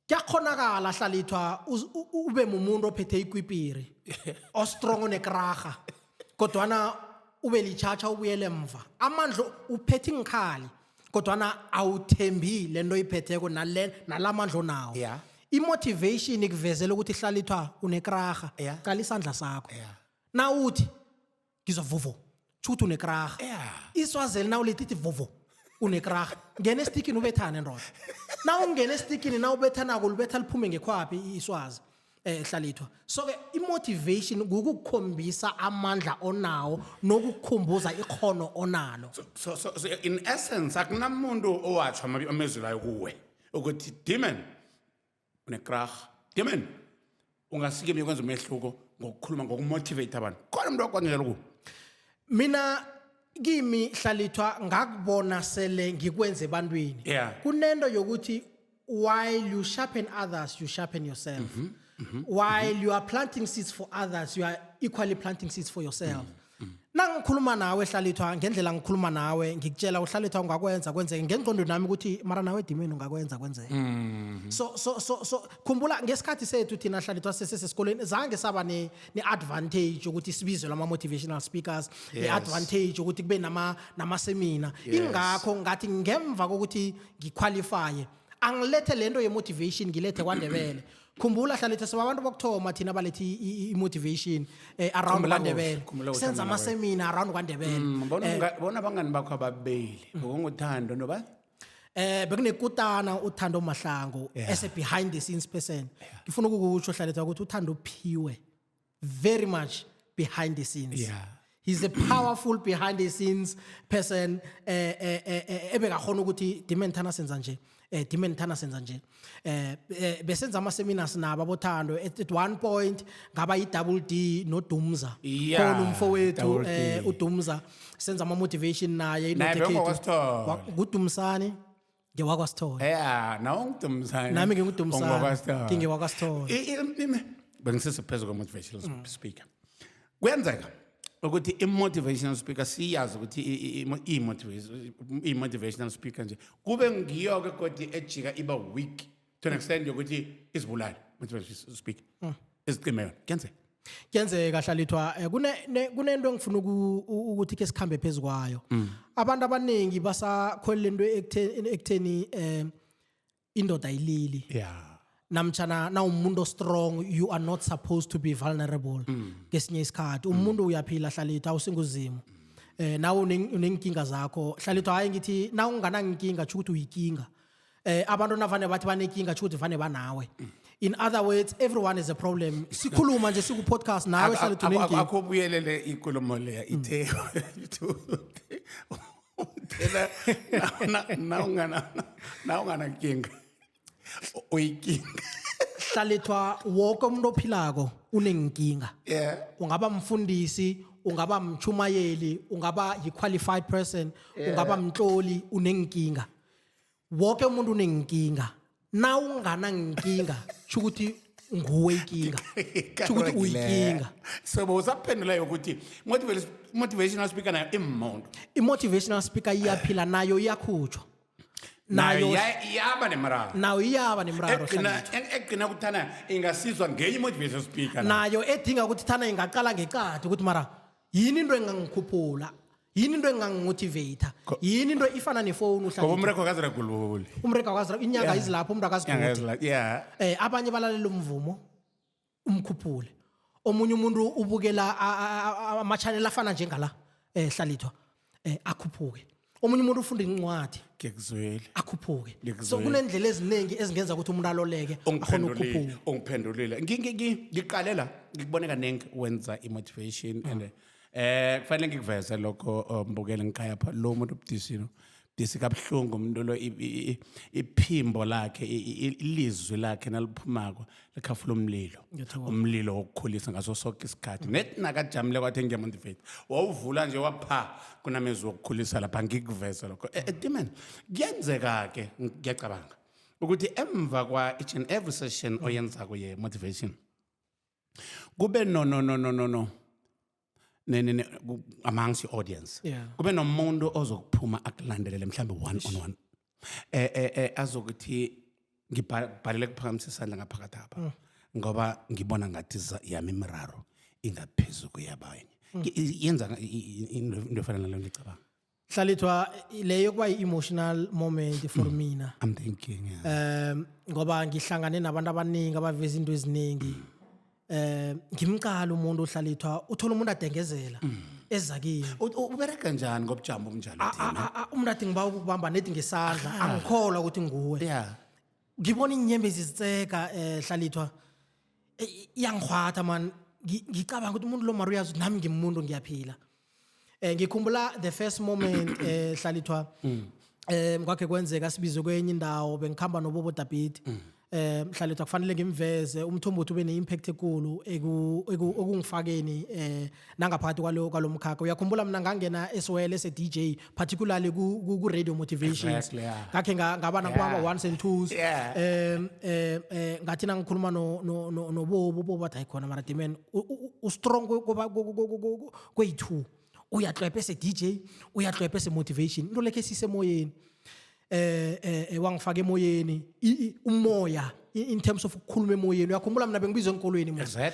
kuyakhonakala hlalithwa ube umuntu ophethe ikwipiri o strong onekraga kodwa ube lichacha ubuyele emva amandla uphethe ingikhali kodwa awuthembi lento oyiphetheko nalamandla onawo imotivation ikuvezela ukuthi hlalithwa unekraga qala isandla sakho na uthi ngizovuvo chuthi unekraga iswazeli na ulethi vuvo unekraga ngene estikini ubethane ndoda na ungene estikini na ubethana kulubetha liphume ngekhwapi iswazi hlalithwa so ke imotivation ukukhombisa amandla onawo nokukhumbuza ikhono onalo so in essence akunamuntu owatsho amezulayo kuwe ukuthi demon unekraga demon ungasike miyokwenza umehluko ngokukhuluma ngokumotivate abantu khona umuntu okwanela ku mina kimi hlalithwa ngakubona sele ngikwenze ebantwini kunento yokuthi while you sharpen others you sharpen yourself while you are planting seeds for others you are equally planting seeds for yourself nangikhuluma nawe hlalithwa ngendlela ngikhuluma nawe ngikutshela uhlalithwa ungakwenza kwenzeke ngengqondo nami ukuthi mara nawe dimini ungakwenza kwenzeke so khumbula ngesikhathi sethu thina hlalithwa sesesikoleni zange saba ne advantage ukuthi sibizwe lama motivational speakers ne advantage ukuthi kube nama seminar ingakho ngathi ngemva kokuthi ngiqualify angilethe lento ye motivation ngilethe kwaNdebele khumbula hlalithwa sabantu bokthoma thina balethi imotivation around kwaNdebele senza ama seminar around kwaNdebele bona bangani bakho ababili ngokuthando noba bekunekutana uThando Mahlangu as a behind the scenes person. Ngifuna ukukusho Hlalethwa ukuthi uThando uphiwe very much behind the scenes. Yeah. He's a powerful behind the scenes person. Ebekakhona ukuthi Dimen Thana senza nje. Dimen Thana senza nje. Besenza ama seminars nabo aboThando at one point ngaba double D no Dumza. Yeah, Khona umfowethu Double D. uDumza senza ama motivation naye Naye bekwakwaSithole. nguDumsani ngewakwaSithole. Yeah, nawe ungidumsana. Nami ngingudumsana. UngowakwaSithole. NgingewakwaSithole. Bengisesephezu kwa-motivational speaker. Kuyenzeka ukuthi i-motivational speaker siyazi ukuthi i-motivational speaker nje kube ngiyo-ke kodwa ejika iba weak to an extent yokuthi izibulale motivational speaker izicime yona kuyenzeka. Kuyenzeka Hlalethwa kunento engifuna ukuthi ke sikhambe phezukwayo. Abantu abaningi basakholelwa into ekutheni indoda ayilili. Yeah. Namtjana na umuntu strong, you are not supposed to be vulnerable. Kesinye isikhathi umuntu uyaphila Hlalethwa awusinguzimo. Nawe unenkinga zakho Hlalethwa hayi ngithi na ungana nginkinga tsho ukuthi uyikinga. Abantu navane bathi banenkinga tsho ukuthi vane banawe. In other words, everyone is a problem. Sikhuluma nje siku podcast nawe Hlalethwa unenkinga. Akho buyelele inkulumo leya ithe uthela na ungana nkinga uyikinga. Hlalethwa wonke umuntu ophilako unenkinga. Yeah. Ungaba mfundisi, ungaba mchumayeli, ungaba yi-qualified person, ungaba mtloli unenkinga. Wonke umuntu unenkinga. Na ungana nkinga, tsho ukuthi nguwe inkinga. Tsho ukuthi uyikinga. So usaphendula ukuthi motivational speaker nayo immondo. I-motivational speaker iyaphila nayo iyakhutshwa. Nayo iyaba nemraro. Nayo iyaba nemraro. Egcina kuthana ingasizwa ngenye motivational speaker. Nayo edinga ukuthi thana ingaqala ngeqadi ukuthi mara yini into engangikhuphula, yini into engangimotivate, yini into ifana nefone Ngoba umreko kaziregululi. umreka kwazi inyanga izilapho umuntu akazigudi. Yeah. Abanye balalela umvumo umkhuphule. Omunye umuntu ubukela ama-channel afana njengala Hlalethwa akhuphuke. Omunye umuntu ufunda incwadi Ngekuzwele. akhuphuke. So kunendlela eziningi ezingenza ukuthi umuntu aloleke akhona ukukhuphuka. Ungiphendulile. Ngiqalela ngikubone kaningi wenza i-motivation and kufanele ngikuveze lokho mbukele ngikhaya pha lo muntu ubudisino disi kabuhlungu umuntu lo iphimbo lakhe ilizwi lakhe naliphumako likhafula umlilo wokukhulisa ngaso sonke isikhathi net nakajamile kwathi ngiyamotivate wawuvula nje wapha kunamezwi wokukhulisa lapha ngikuveze lokho Dimen kuyenzeka ke ngiyacabanga ukuthi emva kwa each and every session oyenza ku ye motivation kube no amongst your audience. Kube nomuntu ozokuphuma akulandelele mhlambe one on one. Azokuthi ngibhalele kuphakamisa isandla ngaphakathi apha. Ngoba ngibona ngathi yami imiraro ingaphezulu kuyabanye. Yenza into efana naleyo ngicabanga. Hlalethwa leyo kuba i-emotional moment for mina. I'm thinking. Ngoba ngihlangane nabantu abaningi abaveza into eziningi. Ngimqala umuntu oHlalethwa uthola umuntu adengezela ezakini ubereka njani ngobujambo obunjalo thina umuntu athi ngiba ukubamba nethi ngesandla angikholwa ukuthi nguwe yeah ngibona inyembezi zitseka Hlalethwa iyangihwatha man ngicabanga ukuthi umuntu lo Marius nami ngimuntu ngiyaphila ngikhumbula the first moment Hlalethwa kwakhe kwenzeka sibizwe kwenye indawo bengikhamba noBobo Dabiti Hlalethwa kufanele ngimveze umthombothi ube ne-impact enkulu ekungifakeni nangaphakathi kwalomkhakha uyakhumbula mina ngangena SOL as a DJ particularly ku radio motivations ngakhe ngaba nakubamba ones and twos ngathi nangikhuluma noBobo bathi ayikhona mara Dimen ustrong kwethu uyahlwepha ese DJ uyahlwepha ese motivation into lekhe sisemoyeni wangifaka emoyeni umoya in terms of ukukhuluma emoyeni uyakhumbula mina bengibizwe enkolweni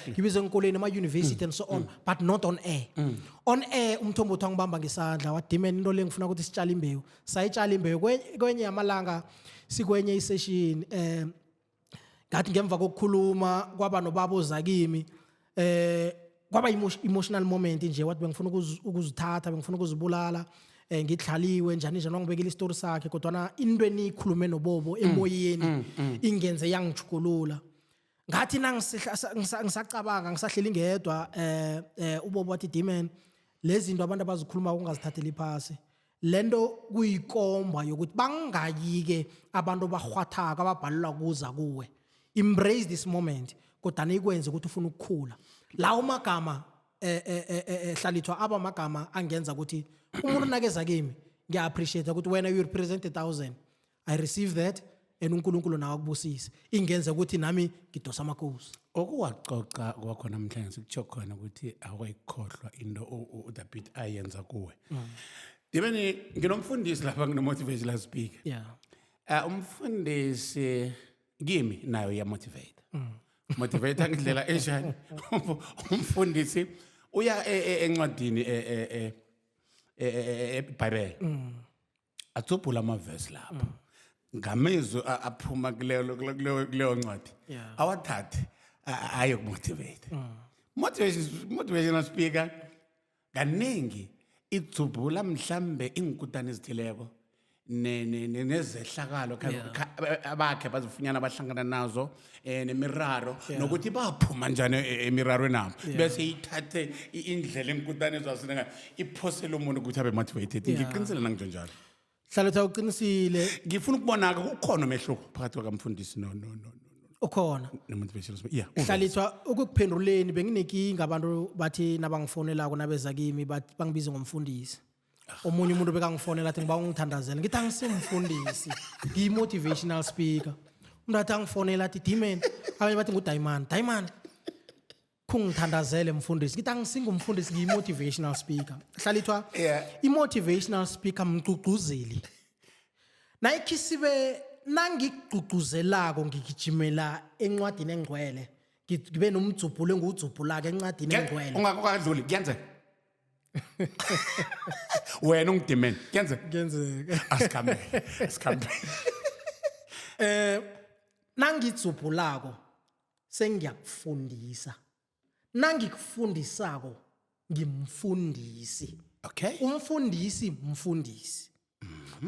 ngibizwe enkolweni ama university and so on but not on air on air umthombothi wangibamba ngesandla wa Dimen into le ngifuna ukuthi sitshala imbewu sayitshala imbewu kwenye yamalanga sikwenye isession ngathi ngemva kokukhuluma kwaba nobaba zakimi kwaba emotional moment nje wathi bengifuna ukuzithatha bengifuna ukuzibulala ngidlaliwe njani njani wangibekela istori sakhe kodwa into enikhulume noBobo emoyeni ingenze yangijukulula ngathi ngisacabanga ngisahleli ngedwa uBobo wathi Dimen lezi zinto abantu abazikhuluma ungazithatheli phasi lento kuyikomba yokuthi bangayike abantu bahwathaka ababhalula kuza kuwe embrace this moment kodwa nikwenze ukuthi ufuna ukukhula la umagama hlalithwa abamagama angenza ukuthi umuntu nakeza kimi ngiya appreciate ukuthi wena you represent 1000 I receive that and uNkulunkulu nawe akubusise ingenze ukuthi nami ngidosa amakosi okuwacoca kwakho namhlanje sikutsho khona ukuthi awayikhohlwa into uDavid ayenza kuwe Dibeni nginomfundisi lapha nginomotivational speaker yeah umfundisi kimi nayo ya motivate motivate ngidlela enjani umfundisi uya encwadini eBhayibheli athubhula amavesi lapha ngamezwi aphuma kuleyo ncwadi awathathe ayo motivate motivational speaker kaningi ithubhula mhlambe ingikutani ezithileko nezehlakalo abakhe bazifunyana abahlangana nazo nemiraro nokuthi baphuma njani emirarweni nabo bese ithathe indlela enkutane ezwasinga iphosela umuntu ukuthi abe motivated ngiqinisele nanginjalo hlalotha uqinisile ngifuna ukubona kukhona umehluko phakathi kwakamfundisi no ukhona motivational yeah hlalithwa ukukuphenduleni benginenkinga abantu bathi nabangifonelako nabeza kimi bangibize ngomfundisi omunye umuntu bekangifonela athi ngiba ungithandazela ngithi angisimfundisi ngiyi-motivational speaker umuntu athi angifonela athi Dimen abanye bathi nguDiamond kungithandazele mfundisi ngithi angisingumfundisi ngiyi-motivational speaker hlalithwa i-motivational speaker mgcugcuzeli nayikhisibe nangigcugcuzelako ngigijimela encwadini engcwele ngibe nomdzubhulo engiwudzubhulaka encwadini engcwele ungakadluli kuyenzeka wena ungidimeni kuyenzeka asikhambe nangidzubhulako sengiyakufundisa nangikufundisako ngimfundisi okay umfundisi mfundisi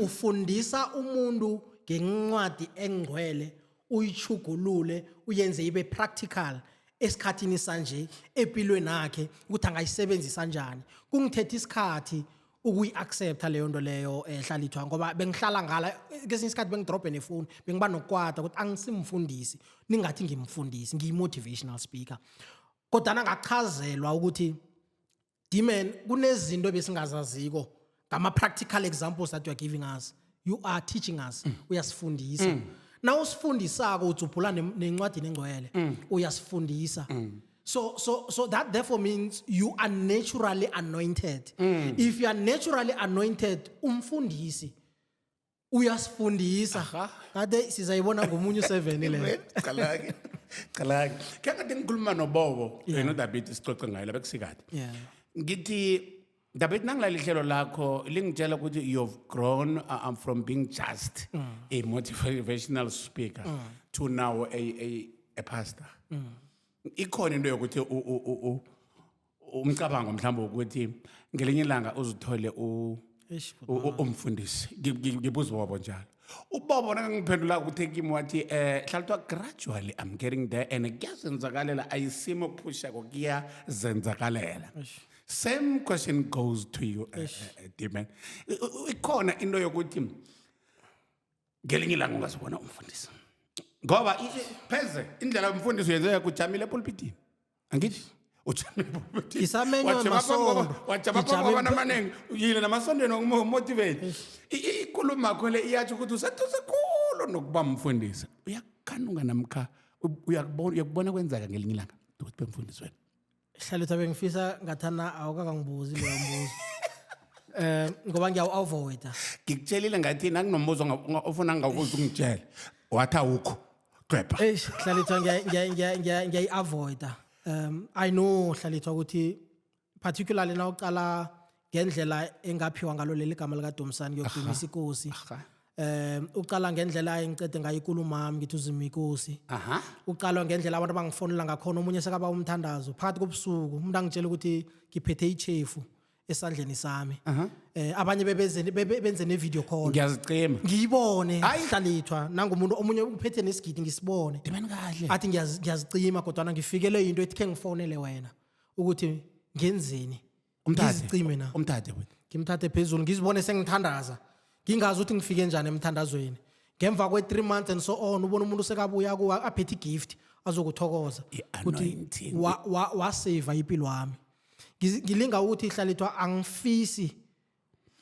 ufundisa umuntu ngencwadi engcwele uyichugulule uyenze ibe practical esikhathini sanje empilweni yakhe ukuthi angayisebenzisa kanjani kungithethe isikhathi ukuyiaccepta leyo nto leyo hlalithwa ngoba bengihlala ngala kesinye isikhathi bengidrobhe nefoni bengiba nokwata ukuthi angisimfundisi ningathi ngimfundisi ngiyi-motivational speaker kodwa nangachazelwa ukuthi Dimen kunezinto besingazaziko ngama-practical examples that you are giving us you are teaching us uyasifundisa na usifundisako udzubhula nencwadini engcwele uyasifundisa so that therefore means you are naturally anointed if you are naturally anointed umfundisi uyasifundisa kade sizayibona ngomunye u7 le qalaki kade ngikhuluma noBobo noDavid sicoce ngayo lapha kusikade ngithi David nangilali ihlelo lakho lingitshela ukuthi you've grown from being just a motivational speaker to now a pastor. Ikhona into yokuthi umcabango mhlawumbe ukuthi ngelinye ilanga uzithole umfundisi ngibuza uBobo njalo. uBobo nangiphendula ukuthi kimi wathi hlalutwa gradually I'm getting there and kuyazenzakalela ayisimo ukuphusha kokuyazenzakalela. Same question goes to you, Dimen. Ikhona into yokuthi ngelinye ilanga ungazibona umfundisi. Ngoba pheze indlela umfundisi uyenzeka kujamile epulpitini. Angithi ujamile epulpitini. Isamenywa masondo. Wajaba abantu abaningi yile namasondweni ngokumotivate. Ikhuluma khole iyathi ukuthi usekhulu nokuba umfundisi. Uyakhanuka namkha uyakubona kwenzeka ngelinye ilanga ukuthi bemfundisi wena. Hlalutha bengifisa ngathana awukakangibuzi leyo mbuzo ngoba ngiyawu-avoida ngikutshelile ngathi nanginombuzo ofuna ngawubuza ungitshele wathi awukho qepha hlalutha ngiyayi-avoida I know hlalutha ukuthi particularly na uqala ngendlela engaphiwa ngalo leli gama likaDomsani ngiyokudumisa inkosi uqala ngendlela engicede ngayo inkulumo yami ngithi uzima inkosi uqala ngendlela abantu abangifonela ngakhona omunye sekaba umthandazo phakathi kobusuku umuntu angitshela ukuthi ngiphethe ichefu esandleni sami abanye benze ne video call ngiyazicima ngiyibone Hlalithwa nangumuntu omunye uphethe nesigidi ngisibone dimani kahle athi ngiyazicima kodwa ngifikele into ethi ke ngifonele wena ukuthi ngenzeni ngizicime na umthathe wena ngimthathe phezulu ngizibone sengithandaza ngingazi ukuthi ngifike njani emthandazweni ngemva kwe3 months and so on ubona umuntu sekabuya kuwa aphethe gift azokuthokoza ukuthi wa save impilo yami ngilinga ukuthi Hlalithwa angifisi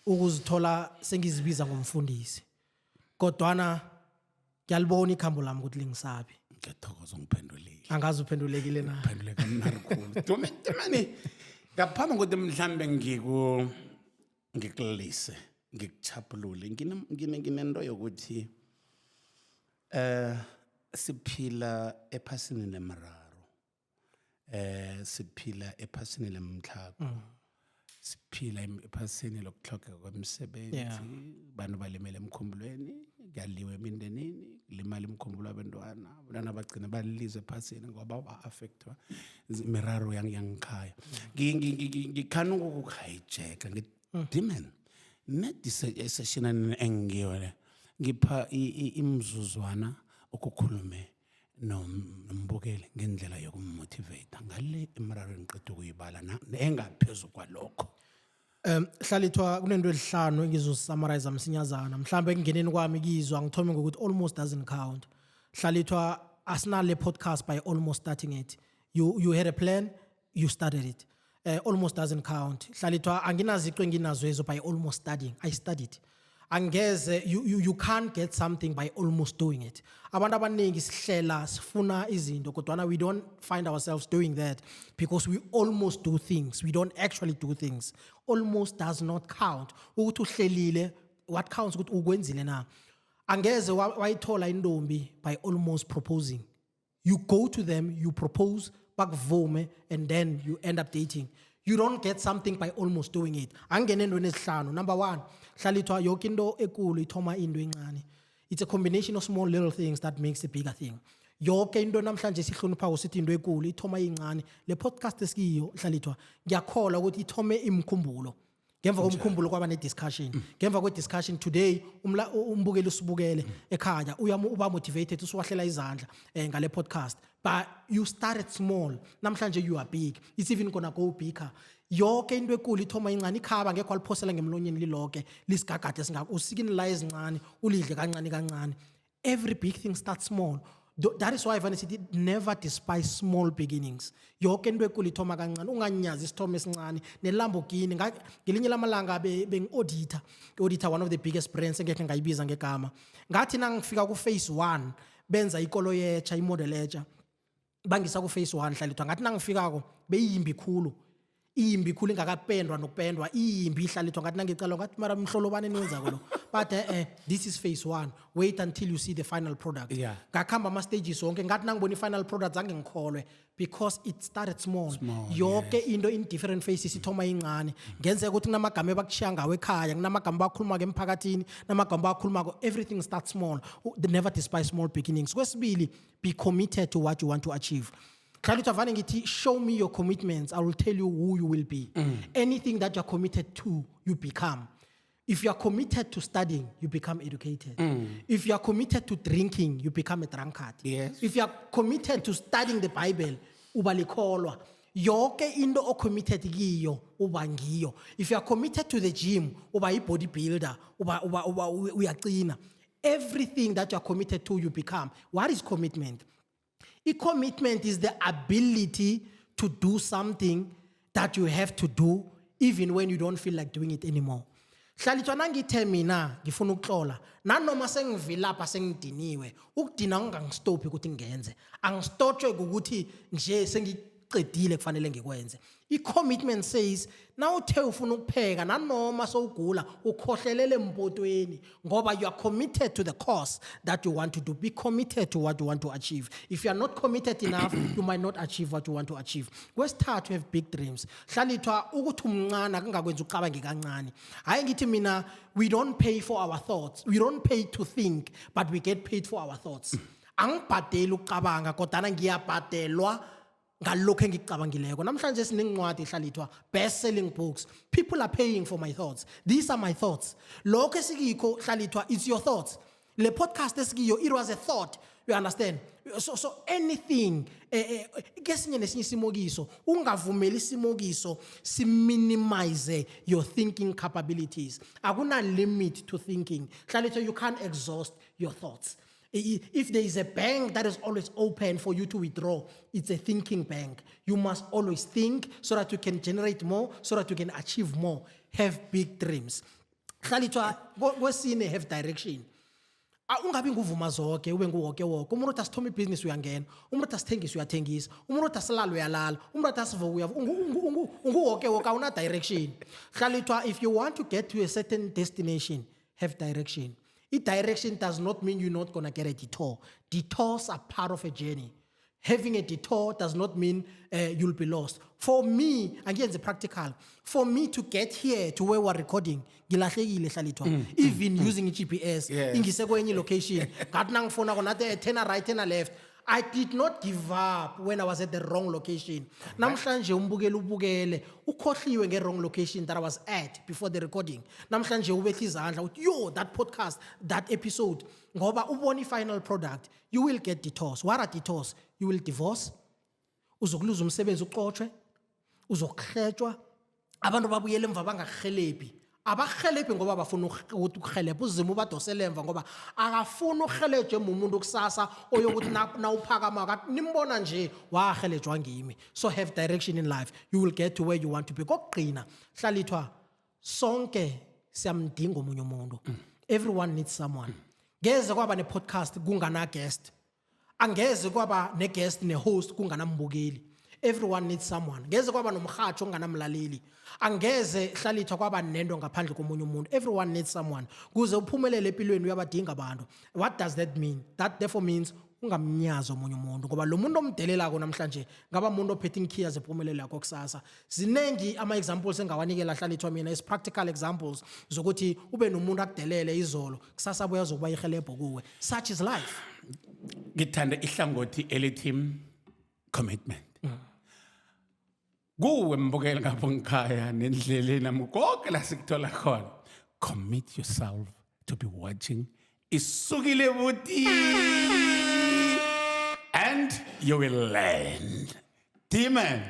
ukuzithola sengizibiza ngomfundisi kodwana ngiyalibona ikhambo lami ukuthi lingisabe ngiyathokoza ungiphendulile angazi uphendulekile na uphenduleka mnarikhulu domani ngaphambi kokuthi mhlambe ngikulise ngikuchapulule nginento yokuthi siphila ephasini lemiraro siphila ephasini lemhlako siphila ephasini lokuhlokeka kwemisebenzi abantu balimele emkhumbulweni kuyaliwa emindenini limala imkhumbulo abantwana abantwana bagcina balilize ephasini ngoba ba-affectwa imiraro yangikhaya ngikhana ukukuhijacka ngidiman net session engiyo le ngipha imzuzwana ukukhulume nombukeli ngendlela yokummotivate ngale imiraro engiqeda ukuyibala engaphezulu kwalokho Hlalithwa kunento ezihlanu engizosisummarize msinyazana mhlambe kungeneni kwami kizwa ngithome ngokuthi almost doesn't count Hlalithwa asinale podcast by almost starting it you had a plan you started it almost doesn't count Hlalithwa anginaziqo enginazo ezo by almost studying I studied angeze you can't get something by almost doing it abantu abaningi sihlela sifuna izinto kodwa we don't find ourselves doing that because we almost do things we don't actually do things almost does not count ukuthi uhlelile what counts ukuthi ukwenzile na angeze wayithola indombi by almost proposing you go to them you propose bakuvume and then you end up dating you don't get something by almost doing it angene endweni ezihlanu number 1 Hlalithwa yonke into ekulu ithoma into encane it's a combination of small little things that makes a bigger thing yonke into namhlanje sihlonipha usithi into ekulu ithoma incane le podcast esikiyo Hlalithwa ngiyakhola ukuthi ithome imkhumbulo ngemva komkhumbulo kwaba ne discussion ngemva kwe discussion today umbukeli usibukele ekhaya uba motivated usuwahlela izandla ngale podcast but you started small namhlanje you are big it's even gonna go bigger yonke into ekulu ithoma incane ikhaba ngekho aliphosela ngemlonyeni liloke lisigagade singaka usikini la ezincane ulidle kancane every big thing starts small that is why Vanessa did never despise small beginnings yonke into ekulu ithoma kancane unganyazi isithome esincane neLamborghini ngelinye lamalanga bengi-auditor one of the biggest brands engekhe ngayibiza ngegama ngathi nangifika ku phase 1 benza ikolo yetsha imodel etsha bangisa ku phase 1 Hlalithwa ngathi nangifikako beyimbi khulu ingakapendwa nokupendwa iyimbi Hlalithwa ngathi nangicala ngathi mara mhlolobane nenzako lo but this is phase 1 wait until you see the final product ngakhamba ama stages wonke ngathi nangibona i-final product zange ngikholwe because it started small yonke into in different phases ithoma incane ngenzeka ukuthi kunamagama ebakushiya ngawe ekhaya kunamagama bakhuluma ke emphakathini namagama bakhuluma everything starts small never despise small beginnings kwesibili be committed to what you want to achieve Hlalithwa vane ngithi show me your commitments I will tell you who you will be anything that you're committed to you become if you're committed to studying you become educated if you're committed to drinking you become a drunkard if you're committed to studying the Bible uba likholwa yonke into o committed kiyo uba ngiyo if you're committed to the gym uba bodybuilder uba uyaqina everything that you're committed to you become what is commitment commitment is the ability to do something that you have to do even when you don't feel like doing it anymore Hlalithwa nangithe mina ngifuna ukuhlola nanoma sengivilapha sengidiniwe ukudina ngangistophi ukuthi ngenze angistotshwe ukuthi nje sengiqedile kufanele ngikwenze commitment says now uthe ufuna ukupheka nanoma sowugula ukhohlelele empotweni ngoba you are committed to the cause that you want to do be committed to what you want to achieve if you are not committed enough you might not achieve what you want to achieve kwesithathu have big dreams Hlalithwa ukuthi umncane akungakwenza uqabange kancane hayi ngithi mina we don't pay for our thoughts we don't pay to think but we get paid for our thoughts angibhadeli ukuqabanga kodwa ngiyabhadelwa ngalokho engicabangileko. Namhlanje sinencwadi ehlalithwa best selling books. People are paying for my thoughts. These are my thoughts. Lokho esikikho hlalithwa it's your thoughts. Le podcast esikiyo it was a thought. You understand? So anything kesinye nesinye simokiso ungavumeli simokiso si minimize your thinking capabilities. Akuna limit to thinking. Hlalithwa you can't exhaust your thoughts. If there is a bank that is always open for you to withdraw, it's a thinking bank. You must always think so that you can generate more, so that you can achieve more. Have big dreams. Hlalithwa kwesine have direction. Ungabi nguvuma zonke ube nguwoke wonke. Umuntu asithoma ibusiness uyangena, umuntu asithengisa uyathengisa, umuntu asilala uyalala, umuntu asivuka uyavuka. Unguwoke wonke awuna direction. Hlalithwa if you want to get to a certain destination, have direction. Direction does not mean you're not going to get a detour. Detours are part of a journey. Having a detour does not mean you'll be lost. For me, again, it's practical. For me to get here to where we're recording, even using GPS, in location, turn right, turn left. I did not give up when I was at the wrong location. Namhlanje ubukele ukhohliwe nge wrong location that I was at before the recording. Namhlanje ubethe izandla uthi yo that podcast, that episode ngoba ubona final product, you will get detours. What are detours? You will divorce. Uzokuluza umsebenzi uqoqwe. Uzokhetshwa. Abantu babuyele emva bangahelebhi. Abahelebhi ngoba bafuna ukuthi ukuhelebha uzima ubadosele emva ngoba akafuna uhelejwe umuntu kusasa oyokuthi na uphakama kathi nimbona nje wahelejwa ngimi. So have direction in life, you will get to where you want to be. Kokugcina hlalithwa sonke siyamdinga omunye umuntu. Everyone needs someone. Ngeze kwaba ne podcast kungana guest, angeze kwaba ne guest ne host kungana mbukeli. Everyone needs someone. Ngeze kwaba nomhatsho onganamlaleli. Angeze hlalithwa kwaba nendo ngaphandle komunye umuntu. Everyone needs someone. Kuze uphumelele empilweni uyabadinga abantu. What does that mean? That therefore means ungamnyaza omunye umuntu ngoba lo muntu omdelelako namhlanje ngaba umuntu ophethe inkhiya zephumelelo yakho kusasa. Zinengi ama examples engawanikela hlalithwa mina is practical examples zokuthi ube nomuntu akudelele izolo kusasa buya zokuba ihelebho kuwe. Such is life. Ngithanda ihlangothi elithi commitment. Kuwe mbukeli ngapho ngikhaya nendleleni nami konke la sikuthola khona. Commit yourself to be watching Isukile Buti and you will learn. Demon.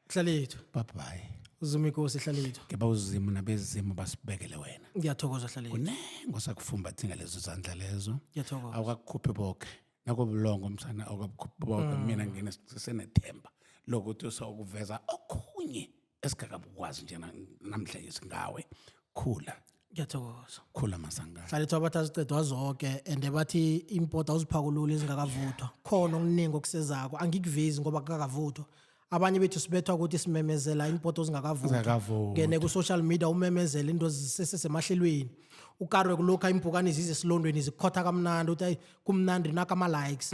Hlalethwa. Bye bye. Uzumikosi hlalethwa. Ngeba uzimo nabezimo basibekele wena. Ngiyathokoza hlalethwa. Unengo sakufumba thinga lezo zandla lezo. Ngiyathokoza. Awukakhuphe bonke. Nakubulongo umsana awukakhuphe bonke mina ngene senethemba. Lokuthi usawukuveza okhunye esigakabukwazi nje namhlanje singawe. Khula. Ngiyathokoza. Khula masanga. Hlalethwa abathi azicedwa zonke and bathi import awuziphakulula ezingakavuthwa. Khona okuningi okusezako angikuvezi ngoba kakavuthwa. Abanye bethu sibethwa ukuthi simemezela impoto zingakavuthwa. Ngene ku social media umemezela into sesemahlelweni. Ukarwe kulokha impukani izize silondweni zikhotha kamnandi uthi kumnandi naka ama likes.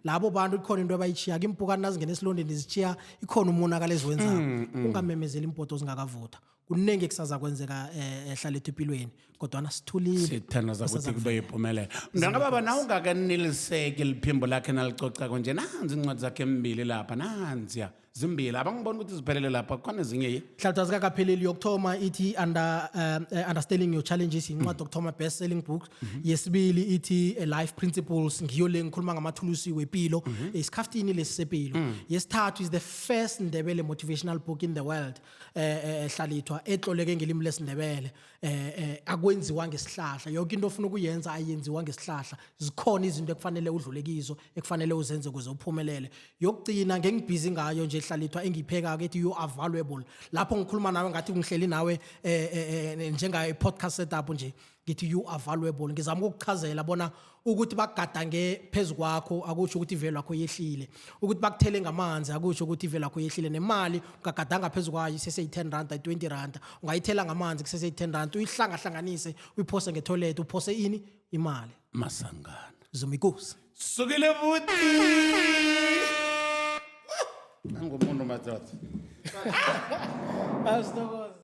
Labo bantu ikhona into abayichiya impukani nazingena esilondweni zichiya ikhona umonakalo eziwenzako. Ungamemezela impoto zingakavuthwa. Kunenge kusaza kwenzeka ehlalethwa empilweni kodwa nasithulile sithanda ukuthi kube yiphumelelo. Mntwana baba nawe ungakaniliseki liphimbo lakhe nalicoca konje nanzi incwadi zakhe embili lapha nanziya zimbili abangibona ukuthi ziphelele lapha khona ezinye hlalethwa zikakapheleli yokthoma ithi understanding your challenges incwadi yokthoma best selling book. Yesibili ithi life principles ngiyo le ngikhuluma ngamathulusi wempilo isikhaftini lesisepilo. Yesithathu is the first Ndebele motivational book in the world hlalethwa etloleke ngelimi lesindebele akwenziwa ngesihlahla yonke into ofuna ukuyenza ayenziwa ngesihlahla. Zikhona izinto ekufanele udlulekizo ekufanele uzenze kuze uphumelele. Yokugcina ngengibhizi ngayo nje hlalethwa engipheka kethi you are valuable. Lapho ngikhuluma nawe ngathi ngihleli nawe njenga podcast setup nje ngithi you are valuable. Ngizama ukuchazela bona ukuthi bagadange phezukwakho akusho ukuthi ivelo yakho yehlile. Ukuthi bakuthele ngamanzi akusho ukuthi ivelo yakho yehlile. Nemali ugagadanga phezukwayo isese yi10 rand 20 rand ungayithela ngamanzi kusese yi10 rand uyihlangahlanganise uyiphose ngetoilet uphose ini imali masangana. Zumikosi. Sukile Buti. Nangomuntu madoda. Asithokoza.